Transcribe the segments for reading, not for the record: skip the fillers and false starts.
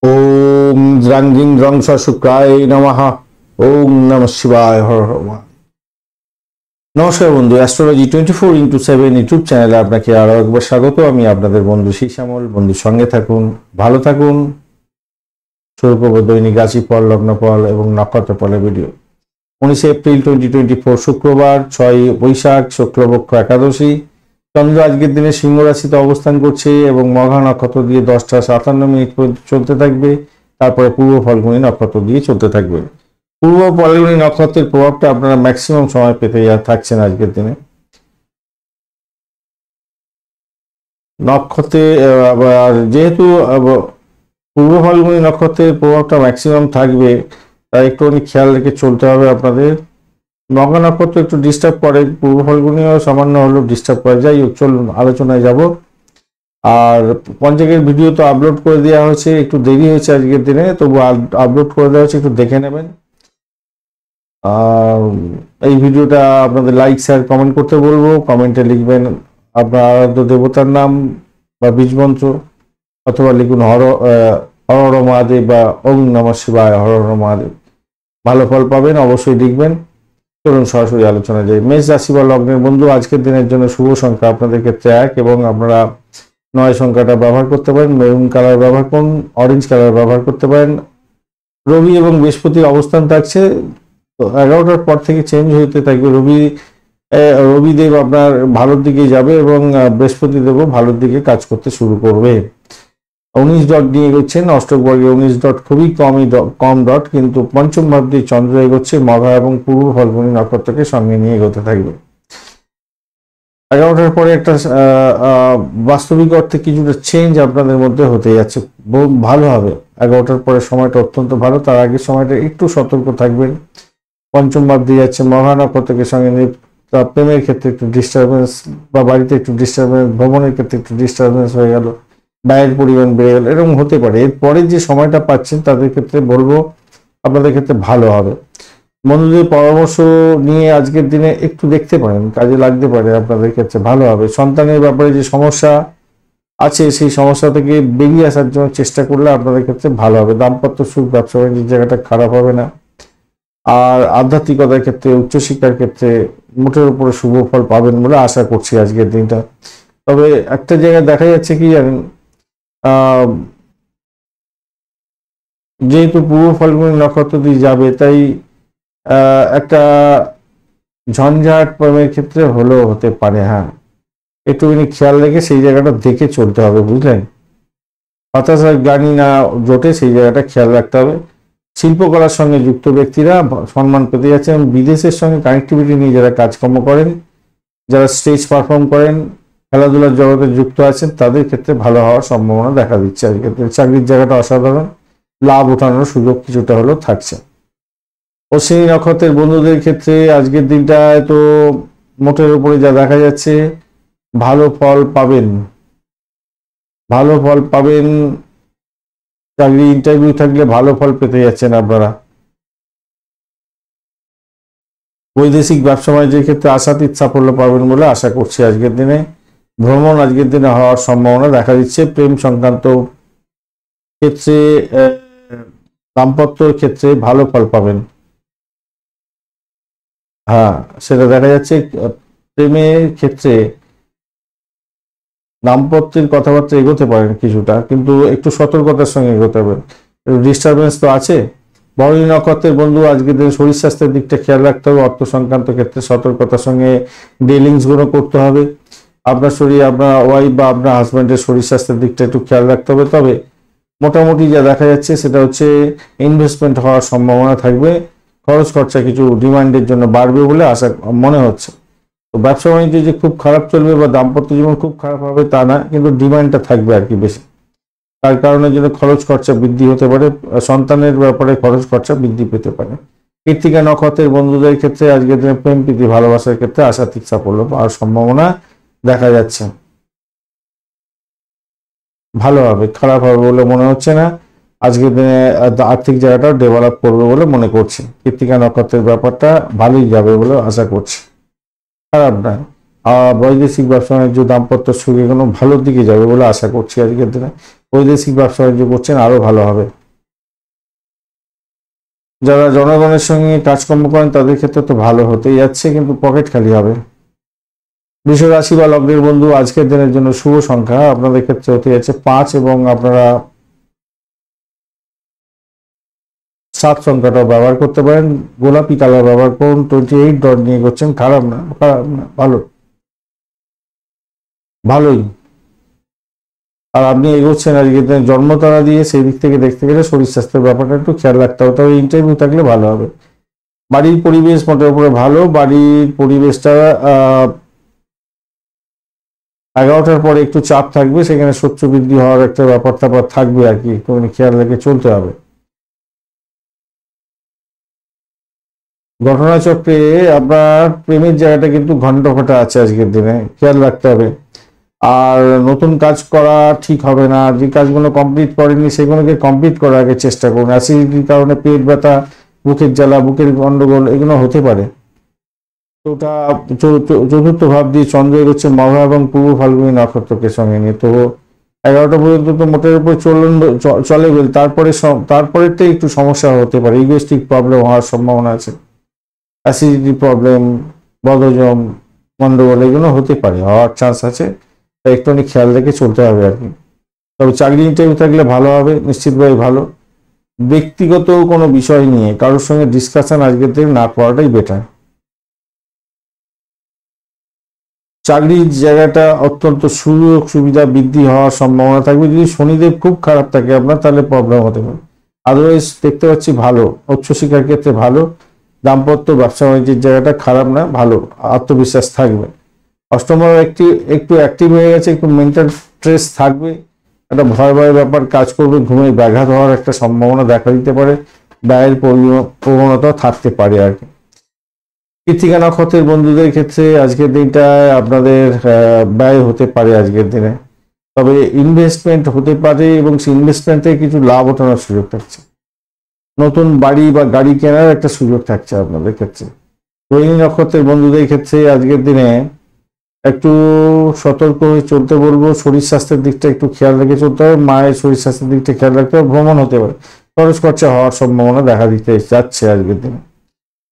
ওম দ্রাং জিং দ্রং স শুক্রায় নমঃ। ওম নমঃ শিবায়। হর হর মহাদেব। নমস্কার বন্ধু, অ্যাস্ট্রোলজি 24x7 ইউটিউব চ্যানেলে আপনাকে আরো একবার স্বাগত। আমি আপনাদের বন্ধু শ্যামল। বন্ধুর সঙ্গে থাকুন, ভালো থাকুন। শুরু করব দৈনিক রাশিফল, লগ্নফল এবং নক্ষত্রফলের ভিডিও। 19 এপ্রিল 2024 শুক্রবার, 6 বৈশাখ, শুক্লপক্ষ একাদশী। চন্দ্র আজকের দিনে সিংহ রাশিতে অবস্থান করছে এবং মঘা নক্ষত্র দিয়ে 10টা 57 মিনিট পর্যন্ত চলতে থাকবে। তারপরে পূর্ব ফাল্গুনী নক্ষত্র দিয়ে চলতে থাকবে। পূর্ব ফাল্গুনী নক্ষত্রের প্রভাবটা আপনারা ম্যাক্সিমাম সময় পেতে থাকছেন আজকের দিনে। নক্ষত্রে আবার যেহেতু পূর্ব ফাল্গুনী নক্ষত্রের প্রভাবটা ম্যাক্সিমাম থাকবে, তাই একটুখানি খেয়াল রেখে চলতে হবে আপনাদের। মঘা নক্ষত্র একটু ডিস্টার্ব করে, পূর্ব ফাল্গুনীও সামান্য হলেও ডিস্টার্ব করে। যাই হোক, চলুন আলোচনায় যাব। আর পঞ্চাঙ্গের ভিডিও তো আপলোড করে দেওয়া হয়েছে, একটু দেরি হয়েছে আজকের দিনে, তবু আপলোড করে দেওয়া হয়েছে, একটু দেখে নেবেন। এই ভিডিওটা আপনাদের লাইক শেয়ার কমেন্ট করতে বলবো। কমেন্টে লিখবেন আপনার আরাধ্য দেবতার নাম বা বীজ মন্ত্র, অথবা লিখুন হর হর মহাদেব বা ওম নমঃ শিবায়, হর হর মহাদেব। ভালো ফল পাবেন, অবশ্যই লিখবেন। চলুন সরাসরি আলোচনা যাই। মেষ রাশি বা লগ্নের বন্ধু, আজকের দিনের জন্য শুভ সংখ্যা আপনাদের ক্ষেত্রে 1 এবং আপনারা 9 সংখ্যাটা ব্যবহার করতে পারেন। মেরুন কালার ব্যবহার করুন, অরেঞ্জ কালার ব্যবহার করতে পারেন। রবি এবং বৃহস্পতির অবস্থান থাকছে, তো 11টার পর থেকে চেঞ্জ হতে থাকবে। রবিদেব আপনার ভালোর দিকে যাবে এবং বৃহস্পতি দেবও ভালোর দিকে কাজ করতে শুরু করবে। 19 ডট নিয়ে এগোচ্ছেন। অষ্টক বর্গে 19 ডট খুবই কম ডট, কিন্তু পঞ্চম ভাব দিয়ে চন্দ্র এগোচ্ছে মঘা এবং পূর্ব ফাল্গুনী নক্ষত্রকে সঙ্গে নিয়ে এগোতে থাকবে। 11টার পরে একটা বাস্তবিক অর্থে কিছুটা চেঞ্জ আপনাদের মধ্যে হতে যাচ্ছে, ভালো হবে। 11টার পরে সময়টা অত্যন্ত ভালো, তার আগের সময়টা একটু সতর্ক থাকবেন। পঞ্চম ভাব দিয়ে যাচ্ছে মঘা নক্ষত্রকে সঙ্গে নিয়ে, প্রেমের ক্ষেত্রে একটু ডিস্টারবেন্স, বা বাড়িতে একটু ডিস্টারবেন্স, ভ্রমণের ক্ষেত্রে একটু ডিস্টারবেন্স হয়ে গেল, ব্যয়ের পরিমাণ বেড়ে গেল, এরকম হতে পারে। এরপরে যে সময়টা পাচ্ছেন তাদের ক্ষেত্রে বলবো আপনাদের ক্ষেত্রে ভালো হবে। বন্ধুদের পরামর্শ নিয়ে আজকের দিনে একটু দেখতে পারেন, কাজে লাগতে পারে, আপনাদের ক্ষেত্রে ভালো হবে। সন্তানের ব্যাপারে যে সমস্যা আছে, সেই সমস্যা থেকে বেরিয়ে আসার জন্য চেষ্টা করলে আপনাদের ক্ষেত্রে ভালো হবে। দাম্পত্য সুখ, ব্যবসা বাণিজ্যের জায়গাটা খারাপ হবে না। আর আধ্যাত্মিকতার ক্ষেত্রে, উচ্চশিক্ষার ক্ষেত্রে মোটের উপরে শুভ ফল পাবেন বলে আশা করছি আজকের দিনটা। তবে একটা জায়গায় দেখা যাচ্ছে কি জানেন, যেহেতু পূর্ব ফাল্গুনী নক্ষত্র দিয়ে যাবে, তাই একটা ঝঞ্ঝাট প্রেমের ক্ষেত্রে হলেও হতে পারে। হ্যাঁ, একটুখানি খেয়াল রেখে সেই জায়গাটা দেখে চলতে হবে, বুঝলেন। হতাশার গ্লানি না জোটে সেই জায়গাটা খেয়াল রাখতে হবে। শিল্পকলার সঙ্গে যুক্ত ব্যক্তিরা সম্মান পেতে যাচ্ছেন। বিদেশের সঙ্গে কানেক্টিভিটি নিয়ে যারা কাজকর্ম করেন, যারা স্টেজ পারফর্ম করেন, খেলাধুলার জগতে যুক্ত আছেন, তাদের ক্ষেত্রে ভালো হওয়ার সম্ভাবনা দেখা দিচ্ছে আজকের দিনে। চাকরির জায়গাটা অসাধারণ, লাভ ওঠানোর সুযোগ কিছুটা হলেও থাকছে। অশ্বিনী নক্ষত্রের বন্ধুদের ক্ষেত্রে আজকের দিনটায় তো মোটের উপরে যা দেখা যাচ্ছে, ভালো ফল পাবেন, ভালো ফল পাবেন। চাকরি ইন্টারভিউ থাকলে ভালো ফল পেতে যাচ্ছেন আপনারা। বৈদেশিক ব্যবসা বাণিজ্যের ক্ষেত্রে আশাতীত সাফল্য পাবেন বলে আশা করছি আজকের দিনে। ভ্রমণ আজকের দিনে হওয়ার সম্ভাবনা দেখা দিচ্ছে। প্রেম সংক্রান্ত ক্ষেত্রে, দাম্পত্য ক্ষেত্রে ভালো ফল পাবেন। হ্যাঁ, সেটা দেখা যাচ্ছে। প্রেমের ক্ষেত্রে দাম্পত্যের কথাবার্তা এগোতে পারেন কিছুটা, কিন্তু একটু সতর্কতার সঙ্গে এগোতে হবে। ডিস্টারবেন্স তো আছে। ভরণী নক্ষত্রের বন্ধু আজকের দিনে শরীর স্বাস্থ্যের দিকটা খেয়াল রাখতে হবে। অর্থ সংক্রান্ত ক্ষেত্রে সতর্কতার সঙ্গে ডিলিংস গুলো করতে হবে। আপনার শরীর, আপনার ওয়াইফ বা আপনার হাজব্যান্ডের শরীর স্বাস্থ্যের দিকটা একটু খেয়াল রাখতে হবে। তবে মোটামুটি যা দেখা যাচ্ছে সেটা হচ্ছে ইনভেস্টমেন্ট হওয়ার সম্ভাবনা থাকবে। খরচ খরচা কিছু ডিমান্ডের জন্য বাড়বে বলে আশা মনে হচ্ছে। তো ব্যবসা বাণিজ্য যে খুব খারাপ চলবে বা দাম্পত্য জীবন খুব খারাপ হবে তা না, কিন্তু ডিমান্ডটা থাকবে আর কি বেশি। তার কারণে জন্য খরচ খরচা বৃদ্ধি হতে পারে, সন্তানের ব্যাপারে খরচ খরচা বৃদ্ধি পেতে পারে। কৃত্তিকা নক্ষত্রের বন্ধুদের ক্ষেত্রে আজকের দিনে প্রেম প্রীতি ভালোবাসার ক্ষেত্রে আশাতীত সাফল্য পাওয়ার সম্ভাবনা দেখা যাচ্ছে। ভালো হবে, খারাপ হবে বলে মনে হচ্ছে না। আজকের দিনে আর্থিক জায়গাটা ডেভেলপ করবে বলে মনে করছি। কৃত্তিকা নক্ষত্রের ব্যাপারটা ভালোই যাবে বলে আশা করছি, খারাপ নয়। বৈদেশিক ব্যবসা বাণিজ্য, দাম্পত্য সুখ এগুলো ভালোর দিকে যাবে বলে আশা করছি আজকের দিনে। বৈদেশিক ব্যবসা বাণিজ্য করছেন আরো ভালো হবে। যারা জনগণের সঙ্গে কাজকর্ম করেন তাদের ক্ষেত্রে তো ভালো হতেই যাচ্ছে, কিন্তু পকেট খালি হবে। বৃষ রাশি বা লগ্নের বন্ধু, আজকের দিনের জন্য শুভ সংখ্যা আপনাদের ক্ষেত্রে হতে যাচ্ছে 5 এবং আপনারা 7 সংখ্যাটাও ব্যবহার করতে পারেন। গোলাপি কালার ব্যবহার করুন। 28 ডট নিয়ে করছেন, খারাপ না, ভালো, ভালোই। আর আপনি এগোচ্ছেন আজকের দিনে জন্মতারা দিয়ে, সেই দিক থেকে দেখতে গেলে শরীর স্বাস্থ্যের ব্যাপারটা একটু খেয়াল রাখতে হবে। তবে ইন্টারভিউ থাকলে ভালো হবে। বাড়ির পরিবেশ মোটের উপরে ভালো। বাড়ির পরিবেশটা 11টার পরে একটু চাপ থাকবে, সেখানে শত্রু বৃদ্ধি হওয়ার একটা ব্যাপার ট্যাপার থাকবে আর কি, একটুখানি খেয়াল রেখে চলতে হবে। ঘটনাচক্রে আপনার প্রেমের জায়গাটা কিন্তু ঘন্টা ঘটা আছে আজকের দিনে, খেয়াল রাখতে হবে। আর নতুন কাজ করা ঠিক হবে না। যে কাজগুলো কমপ্লিট করেনি সেগুলোকে কমপ্লিট করার আগে চেষ্টা করুন। অ্যাসিডিটির কারণে পেট ব্যথা, বুকের জ্বালা, বুকের গন্ডগোল এগুলো হতে পারে। তো ওটা চতুর্থ ভাব দিয়ে চন্দ্র এগোচ্ছে মঘা এবং পূর্ব ফাল্গুনী নক্ষত্রকে সঙ্গে নিয়ে। তো 11টা পর্যন্ত তো মোটের উপর চলে গেল। তারপরেরটাই একটু সমস্যা হতে পারে। ইগোস্টিক প্রবলেম হওয়ার সম্ভাবনা আছে। অ্যাসিডিটি প্রবলেম, বদহজম, গন্ডগোল এগুলো হতে পারে, হওয়ার চান্স আছে। তাই একটুখানি খেয়াল রেখে চলতে হবে আর কি। তবে চাকরি ইন্টারভিউ থাকলে ভালো হবে, নিশ্চিতভাবে ভালো। ব্যক্তিগত কোনো বিষয় নিয়ে কারোর সঙ্গে ডিসকাশন আজকের দিন না করাটাই বেটার। চাকরির জায়গাটা অত্যন্ত সুযোগ সুবিধা বৃদ্ধি হওয়ার সম্ভাবনা থাকবে। যদি শনিদেব খুব খারাপ থাকে আপনার, তাহলে প্রবলেম হতে পারে। আদারওয়াইজ দেখতে পাচ্ছি ভালো। উচ্চশিক্ষার ক্ষেত্রে ভালো। দাম্পত্য ব্যবসা বাণিজ্যের জায়গাটা খারাপ না, ভালো, আত্মবিশ্বাস থাকবে। অষ্টম ভাব একটু অ্যাক্টিভ হয়ে গেছে, একটু মেন্টাল স্ট্রেস থাকবে, একটা ভয় ভয় ব্যাপার কাজ করবে, ঘুমের ব্যাঘাত হওয়ার একটা সম্ভাবনা দেখা দিতে পারে, ব্যয়ের প্রবণতা থাকতে পারে আর কি। কৃত্তিকা নক্ষত্রের বন্ধুদের ক্ষেত্রে আজকের দিনটায় আপনাদের ব্যয় হতে পারে আজকের দিনে। তবে ইনভেস্টমেন্ট হতে পারে এবং সেই ইনভেস্টমেন্ট থেকে কিছু লাভ ওঠানোর সুযোগ থাকছে। নতুন বাড়ি বা গাড়ি কেনার একটা সুযোগ থাকছে আপনাদের ক্ষেত্রে। রোহিণী নক্ষত্রের বন্ধুদের ক্ষেত্রে আজকের দিনে একটু সতর্ক হয়ে চলতে বলবো। শরীর স্বাস্থ্যের দিকটা একটু খেয়াল রেখে চলতে হবে। মায়ের শরীর স্বাস্থ্যের দিকটা খেয়াল রাখতে হবে। ভ্রমণ হতে পারে, খরচ খরচা হওয়ার সম্ভাবনা দেখা দিতে যাচ্ছে আজকের দিনে।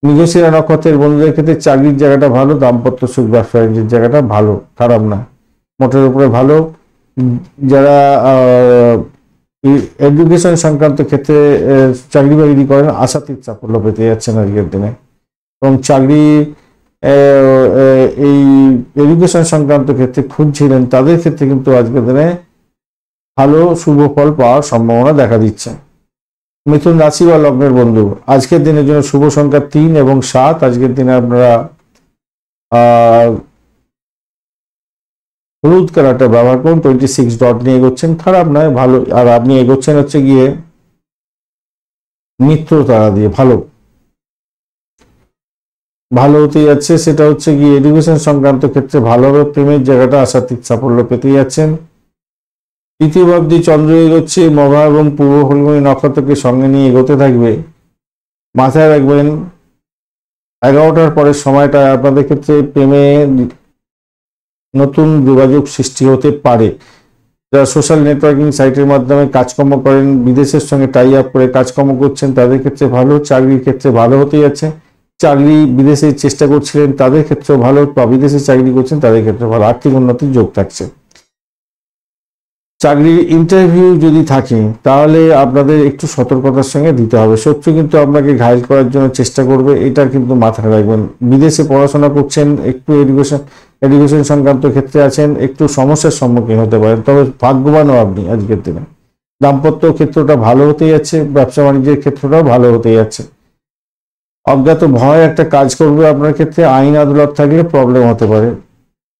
মৃগশিরা নক্ষত্রের বন্ধুদের ক্ষেত্রে চাকরির জায়গাটা ভালো। দাম্পত্য সুখ, ব্যবসা বাণিজ্যের জায়গাটা ভালো, খারাপ না, মোটের উপরে ভালো। যারা এডুকেশন সংক্রান্ত ক্ষেত্রে চাকরি বাকরি করেন, আশাতীত সাফল্য পেতে যাচ্ছেন আজকের দিনে। এবং চাকরি এই এডুকেশন সংক্রান্ত ক্ষেত্রে খুঁজছিলেন, তাদের ক্ষেত্রে কিন্তু আজকের দিনে ভালো শুভ ফল পাওয়ার সম্ভাবনা দেখা দিচ্ছে। মিথুন রাশি বা লগ্নের বন্ধু, আজকের দিনের জন্য শুভ সংখ্যা 3 এবং 7। আজকের দিনে আপনারা হলুদ কালারটা ব্যবহার করুন। 26 ডট নিয়ে এগোচ্ছেন, খারাপ নয়, ভালো। আর আপনি এগোচ্ছেন হচ্ছে গিয়ে মিত্র তারা দিয়ে, ভালো ভালো হতে যাচ্ছে। সেটা হচ্ছে গিয়ে এডুকেশন সংক্রান্ত ক্ষেত্রে ভালো হবে। প্রেমের জায়গাটা আশাতীত সাফল্য পেতে যাচ্ছেন। তৃতীয় ভাব দিয়ে চন্দ্র এগোচ্ছে মঘা এবং পূর্ব ফাল্গুনী নক্ষত্রকে সঙ্গে নিয়ে এগোতে থাকবে। মাথায় রাখবেন 11টার পরের সময়টা আপনাদের ক্ষেত্রে প্রেমে নতুন যোগাযোগ সৃষ্টি হতে পারে। যারা সোশ্যাল নেটওয়ার্কিং সাইটের মাধ্যমে কাজকর্ম করেন, বিদেশের সঙ্গে টাই আপ করে কাজকর্ম করছেন, তাদের ক্ষেত্রে ভালো। চাকরির ক্ষেত্রে ভালো হতে যাচ্ছে। চাকরি বিদেশে চেষ্টা করছিলেন, তাদের ক্ষেত্রেও ভালো, বা বিদেশে চাকরি করছেন তাদের ক্ষেত্রে ভালো, আর্থিক উন্নতির যোগ থাকছে। চাকরির ইন্টারভিউ যদি থাকে তাহলে আপনাদের একটু সতর্কতার সঙ্গে দিতে হবে। শত্রু কিন্তু আপনাকে ঘায়েল করার জন্য চেষ্টা করবে, এটা কিন্তু মাথায় রাখবেন। বিদেশে পড়াশোনা করছেন, একটু এডুকেশন সংক্রান্ত ক্ষেত্রে আছেন, একটু সমস্যার সম্মুখীন হতে পারেন। তবে ভাগ্যবানও আপনি আজকের দিনে। দাম্পত্য ক্ষেত্রটা ভালো হতে যাচ্ছে, ব্যবসা বাণিজ্যের ক্ষেত্রটাও ভালো হতে যাচ্ছে। অজ্ঞাত ভয় একটা কাজ করবে আপনার ক্ষেত্রে, আইন আদালত থাকলে প্রবলেম হতে পারে।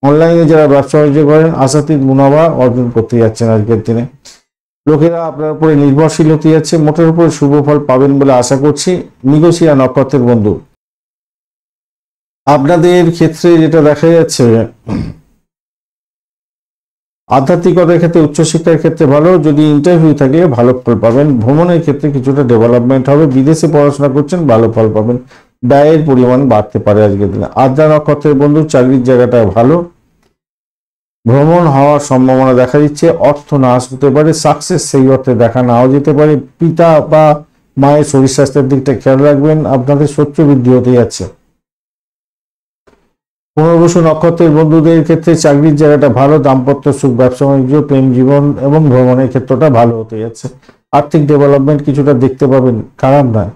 অনলাইনে যারা ব্যবসা বাণিজ্য করেন, আশাতীত মুনাফা অর্জন করতে যাচ্ছেন আজকের দিনে। লোকেরা আপনার উপরে নির্ভরশীল হতে যাচ্ছে, মোটের উপরে শুভ ফল পাবেন বলে আশা করছি। মৃগশিরা নক্ষত্রের বন্ধু, আপনাদের ক্ষেত্রে যেটা দেখা যাচ্ছে, আধ্যাত্মিকতার ক্ষেত্রে, উচ্চশিক্ষার ক্ষেত্রে ভালো। যদি ইন্টারভিউ থাকে ভালো ফল পাবেন। ভ্রমণের ক্ষেত্রে কিছুটা ডেভেলপমেন্ট হবে। বিদেশে পড়াশোনা করছেন, ভালো ফল পাবেন। ব্যয়ের পরিমাণ বাড়তে পারে আজকের দিনে। আদ্রা নক্ষত্রের বন্ধু চাকরির জায়গাটা ভালো, ভ্রমণ হওয়ার সম্ভাবনা দেখা দিচ্ছে। অর্থ নাশ হতে পারে, সাকসেস সেই অর্থে দেখা নাও যেতে পারে। পিতা বা মায়ের শরীর স্বাস্থ্যের দিকটা খেয়াল রাখবেন। আপনাদের শত্রু বৃদ্ধি হতে যাচ্ছে। পুনর্বসু নক্ষত্রের বন্ধুদের ক্ষেত্রে চাকরির জায়গাটা ভালো, দাম্পত্য সুখ, ব্যবসা বাণিজ্য, প্রেম জীবন এবং ভ্রমণের ক্ষেত্রটা ভালো হতে যাচ্ছে। আর্থিক ডেভেলপমেন্ট কিছুটা দেখতে পাবেন, খারাপ নয়।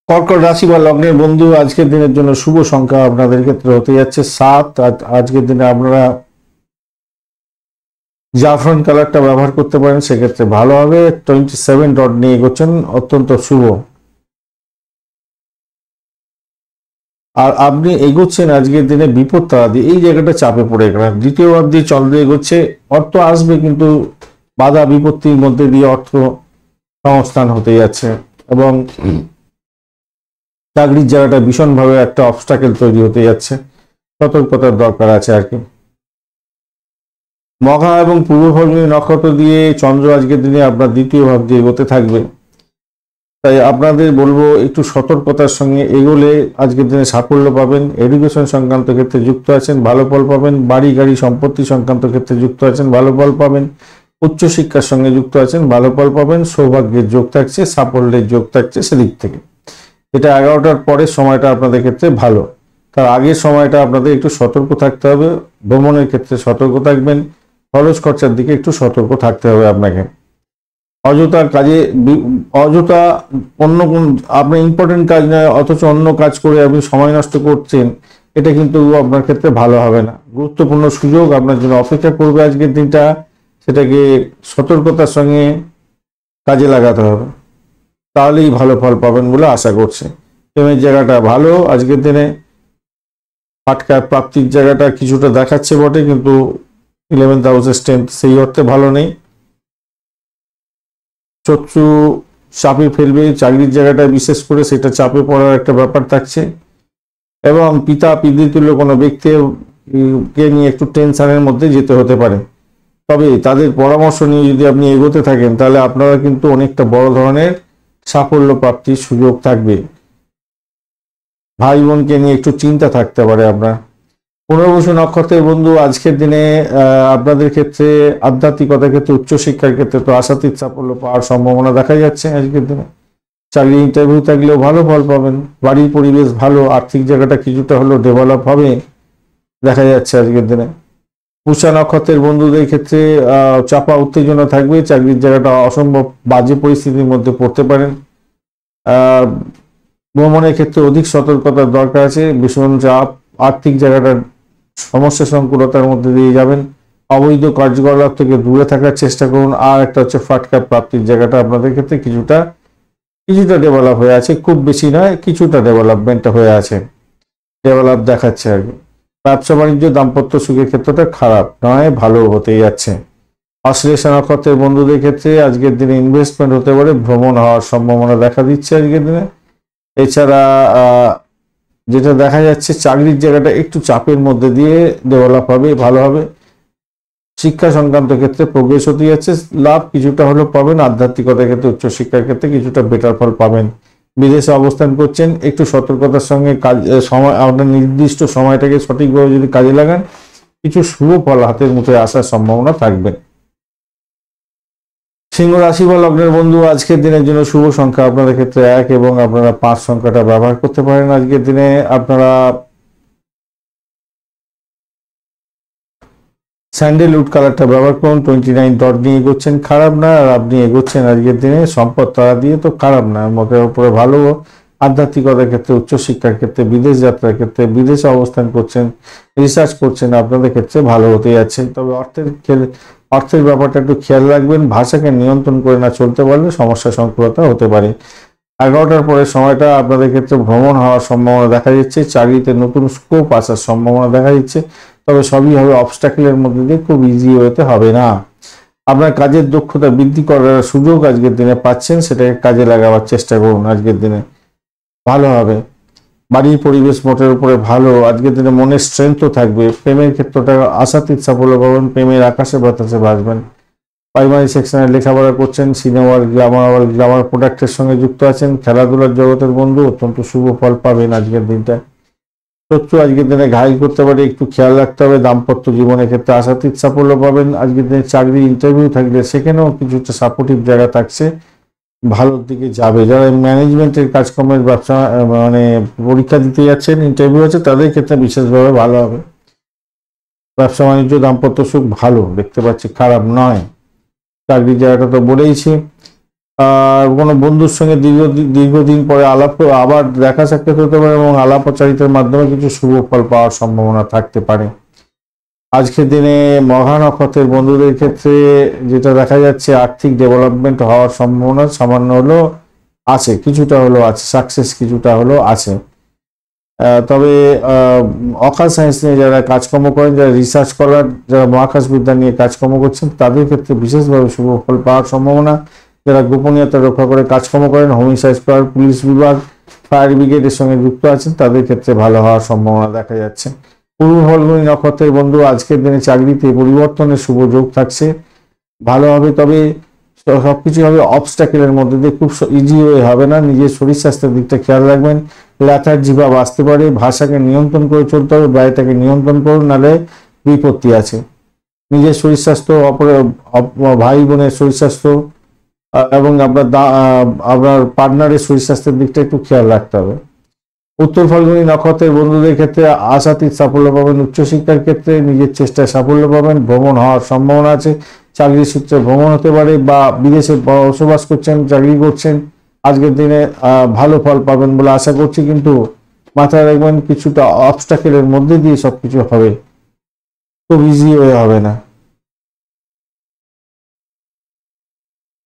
কর্কট রাশি বা লগ্নের বন্ধু আজকের দিনের জন্য শুভ সংখ্যা আপনাদের ক্ষেত্রে হতে যাচ্ছে 7। আজকের দিনে আপনারা জাফরান কালারটা ব্যবহার করতে পারেন, সেক্ষেত্রে ভালো হবে। 27 ডট নিয়ে এগোচ্ছেন, অত্যন্ত শুভ। আর আপনি এগোচ্ছেন আজকের দিনে বিপদ তারা দিয়ে, এই জায়গাটা চাপে পড়ে গেলেন। দ্বিতীয় অবধি চন্দ্র এগোচ্ছে, অর্থ আসবে কিন্তু বাধা বিপত্তির মধ্যে দিয়ে অর্থ সংস্থান হতে যাচ্ছে এবং চাকরির জায়গাটা ভীষণভাবে একটা অবস্টাকেল তৈরি হতে যাচ্ছে। সতর্কতার দরকার আছে আর কি। মঘা এবং পূর্ব ফাল্গুনী নক্ষত্র দিয়ে চন্দ্র আজকের দিনে আপনার দ্বিতীয় ভাব দিয়ে এগোতে থাকবে, তাই আপনাদের বলবো একটু সতর্কতার সঙ্গে এগোলে আজকের দিনে সাফল্য পাবেন। এডুকেশন সংক্রান্ত ক্ষেত্রে যুক্ত আছেন, ভালো ফল পাবেন। বাড়ি গাড়ি সম্পত্তি সংক্রান্ত ক্ষেত্রে যুক্ত আছেন, ভালো ফল পাবেন। উচ্চশিক্ষার সঙ্গে যুক্ত আছেন, ভালো ফল পাবেন। সৌভাগ্যের যোগ থাকছে, সাফল্যের যোগ থাকছে সেদিক থেকে। এটা 11টার পরের সময়টা আপনাদের ক্ষেত্রে ভালো, তার আগের সময়টা আপনাদের একটু সতর্ক থাকতে হবে। ভ্রমণের ক্ষেত্রে সতর্ক থাকবেন, খরচ খরচার দিকে একটু সতর্ক থাকতে হবে আপনাকে। অযথা কাজে অযথা অন্য কোন আপনার ইম্পর্টেন্ট কাজ নয় অথচ অন্য কাজ করে আপনি সময় নষ্ট করছেন, এটা কিন্তু আপনার ক্ষেত্রে ভালো হবে না। গুরুত্বপূর্ণ সুযোগ আপনার জন্য অপেক্ষা করবে আজকের দিনটা, সেটাকে সতর্কতার সঙ্গে কাজে লাগাতে হবে, তাহলেই ভালো ফল পাবেন বলে আশা করছি। প্রেমের জায়গাটা ভালো আজকের দিনে, ফাটকা প্রাপ্তির জায়গাটা কিছুটা দেখাচ্ছে বটে, কিন্তু 11th হাউসের স্ট্রেংথ সেই অর্থে ভালো নেই। শত্রু চাপে ফেলবে চাকরির জায়গাটা, বিশেষ করে সেটা চাপে পড়ার একটা ব্যাপার থাকছে। এবং পিতৃতুল্য কোনো ব্যক্তিকে নিয়ে একটু টেনশনের মধ্যে যেতে হতে পারে, তবে তাদের পরামর্শ নিয়ে যদি আপনি এগোতে থাকেন তাহলে আপনারা কিন্তু অনেকটা বড় ধরনের সাফল্য প্রাপ্তির সুযোগ থাকবে। ভাই বোনকে নিয়ে একটু চিন্তা থাকতে পারে আপনার। পুনর্বসু নক্ষত্রের বন্ধু আজকের দিনে আপনাদের ক্ষেত্রে আধ্যাত্মিকতার ক্ষেত্রে, উচ্চশিক্ষার ক্ষেত্রে তো আশাতীত সাফল্য পাওয়ার সম্ভাবনা দেখা যাচ্ছে আজকের দিনে। চাকরি ইন্টারভিউ থাকলেও ভালো ফল পাবেন। বাড়ির পরিবেশ ভালো, আর্থিক জায়গাটা কিছুটা হলেও ডেভেলপ হবে দেখা যাচ্ছে আজকের দিনে। পুষা নক্ষত্রের বন্ধুদের ক্ষেত্রে চাপা উত্তেজনা থাকবে, চাকরির জায়গাটা অসম্ভব বাজে পরিস্থিতির মধ্যে পড়তে পারেন। ভ্রমণের ক্ষেত্রে অধিক সতর্কতার দরকার আছে, ভীষণ চাপ, আর্থিক জায়গাটার সমস্যা সংকুলতার মধ্যে দিয়ে যাবেন। অবৈধ কার্যকলাপ থেকে দূরে থাকার চেষ্টা করুন। আর একটা হচ্ছে ফাটকা প্রাপ্তির জায়গাটা আপনাদের ক্ষেত্রে কিছুটা ডেভেলপ হয়ে আছে, খুব বেশি নয়, কিছুটা ডেভেলপমেন্ট হয়ে আছে, ডেভেলপ দেখাচ্ছে আর কি। ব্যবসা বাণিজ্য দাম্পত্য সুখের ক্ষেত্রটা খারাপ নয়, ভালো হতেই যাচ্ছে। অশ্লেষা নক্ষত্রের বন্ধুদের ক্ষেত্রে আজকের দিনে ইনভেস্টমেন্ট হতে পারে, ভ্রমণ হওয়ার সম্ভাবনা দেখা দিচ্ছে আজকের দিনে। এছাড়া যেটা দেখা যাচ্ছে চাকরির জায়গাটা একটু চাপের মধ্যে দিয়ে ডেভেলপ হবে, ভালো হবে। শিক্ষা সংক্রান্ত ক্ষেত্রে প্রোগ্রেস হতে যাচ্ছে, লাভ কিছুটা হলেও পাবেন। আধ্যাত্মিকতার ক্ষেত্রে, উচ্চশিক্ষার ক্ষেত্রে কিছুটা বেটার ফল পাবেন। বিদেশে অবস্থান করছেন, একটু সতর্কতার সঙ্গে কাজ সময়, আপনার নির্দিষ্ট সময়টাকে সঠিকভাবে যদি কাজে লাগান, কিছু শুভ ফল হাতের মুঠোয় আসার সম্ভাবনা থাকবে। সিংহ রাশি বা লগ্নের বন্ধু আজকের দিনের জন্য শুভ সংখ্যা আপনাদের ক্ষেত্রে 1 এবং আপনারা 5 সংখ্যাটা ব্যবহার করতে পারেন। আজকের দিনে আপনারা স্যান্ডেলউড কালারটা ব্যবহার করুন। 29 ডট নিয়ে এগোচ্ছেন, খারাপ না। আর আপনি এগোচ্ছেন আজকের দিনে সম্পদ তারা দিয়ে, তো খারাপ না, মতের উপরে ভালো। আধ্যাত্মিকতার ক্ষেত্রে, উচ্চশিক্ষার ক্ষেত্রে, বিদেশ যাত্রার ক্ষেত্রে, বিদেশে অবস্থান করছেন, রিসার্চ করছেন, আপনাদের ক্ষেত্রে ভালো হতে যাচ্ছে। তবে অর্থের ব্যাপারটা একটু খেয়াল রাখবেন। ভাষাকে নিয়ন্ত্রণ করে না চলতে পারলে সমস্যা সংকুলতা হতে পারে। 11টার পরের সময়টা আপনাদের ক্ষেত্রে ভ্রমণ হওয়ার সম্ভাবনা দেখা যাচ্ছে, চাকরিতে নতুন স্কোপ আসার সম্ভাবনা দেখা যাচ্ছে, তবে সবই হবে অবস্টাকেলের মধ্যে দিয়ে, খুব ইজি হতে হবে না। আপনার কাজের দক্ষতা বৃদ্ধি করার সুযোগ আজকের দিনে পাচ্ছেন, সেটাকে কাজে লাগাবার চেষ্টা করুন, আজকের দিনে ভালো হবে। বাড়ির পরিবেশ মোটের উপরে ভালো, আজকের দিনে মনের স্ট্রেংথও থাকবে। প্রেমের ক্ষেত্রটা আশাতীত সাফল্য পাবেন, প্রেমের আকাশে বাতাসে ভাসবেন। প্রাইমারি সেকশনে লেখাপড়া করছেন, সিনেমা হল, গ্লামার প্রোডাক্টের সঙ্গে যুক্ত আছেন, খেলাধুলার জগতের বন্ধু অত্যন্ত শুভ ফল পাবেন আজকের দিনটা। শত্রু আজকের দিনে ঘায়ল করতে পারে, একটু খেয়াল রাখতে হবে। দাম্পত্য জীবনের ক্ষেত্রে আশাতীত সাফল্য পাবেন। আজকের দিনে চাকরি ইন্টারভিউ থাকলে সেখানেও কিছুটা সাপোর্টিভ জায়গা থাকছে, ভালোর দিকে যাবে। যারা ম্যানেজমেন্টের কাজকর্মের ব্যবসা মানে পরীক্ষা দিতে যাচ্ছেন, ইন্টারভিউ আছে, তাদের ক্ষেত্রে বিশেষভাবে ভালো হবে। ব্যবসা বাণিজ্য দাম্পত্য সুখ ভালো দেখতে পাচ্ছি, খারাপ নয়। চাকরির জায়গাটা তো বলেইছি। আর কোনো বন্ধুর সঙ্গে দীর্ঘদিন পরে আবার দেখা সাক্ষাৎ হতে পারে এবং আলাপচারিতার মাধ্যমে কিছু শুভ ফল পাওয়ার সম্ভাবনা থাকতে পারে। আজকের দিনে মঘা নক্ষত্রের বন্ধুদের ক্ষেত্রে যেটা দেখা যাচ্ছে, আর্থিক ডেভেলপমেন্ট হওয়ার সম্ভাবনা সামান্য হলেও আছে, কিছুটা হলেও আছে, সাকসেস কিছুটা হলেও আছে। তবে অকাশ সায়েন্স নিয়ে যারা কাজকর্ম করেন, যারা রিসার্চ করার, যারা মহাকাশ বিদ্যা নিয়ে কাজকর্ম করছেন, তাদের ক্ষেত্রে বিশেষভাবে শুভ ফল পাওয়ার সম্ভাবনা। যারা গোপনীয়তা রক্ষা করে কাজকর্ম করেন, হোমিসাইড স্কোয়াড, পুলিশ বিভাগ, ফায়ার ব্রিগেডের সঙ্গে যুক্ত আছেন, তাদের ক্ষেত্রে ভালো হওয়ার সম্ভাবনা দেখা যাচ্ছে। পূর্ব ফাল্গুনী নক্ষত্রের বন্ধু আজকের দিনে চাকরিতে পরিবর্তনের শুভ যোগ থাকছে, ভালো হবে। তবে সবকিছু হবে অবস্ট্যাকেলের মধ্যে দিয়ে, খুব ইজি হয়ে হবে না। নিজের শরীর স্বাস্থ্যের দিকটা খেয়াল রাখবেন। ল্যাথার্জি ভাব আসতে পারে, ভাষাকে নিয়ন্ত্রণ করে চলতে হবে, ব্যয়টাকে নিয়ন্ত্রণ করুন, নাহলে বিপত্তি আছে। নিজের শরীর স্বাস্থ্য, ভাই বোনের শরীর স্বাস্থ্য এবং আপনার পার্টনারের শরীর স্বাস্থ্যের দিকটা একটু খেয়াল রাখতে হবে। উত্তর ফাল্গুনী নক্ষত্রের বন্ধুদের ক্ষেত্রে আশাতীত সাফল্য পাবেন। উচ্চশিক্ষার ক্ষেত্রে নিজের চেষ্টায় সাফল্য পাবেন, ভ্রমণ হওয়ার সম্ভাবনা আছে। চাকরির সূত্রে ভ্রমণ হতে পারে, বা বিদেশে বসবাস করছেন, চাকরি করছেন, আজকের দিনে ভালো ফল পাবেন বলে আশা করছি। কিন্তু মাথায় রাখবেন, কিছুটা অবস্ট্যাকেলের মধ্যে দিয়ে সবকিছু হবে, খুব ইজি হয়ে হবে না।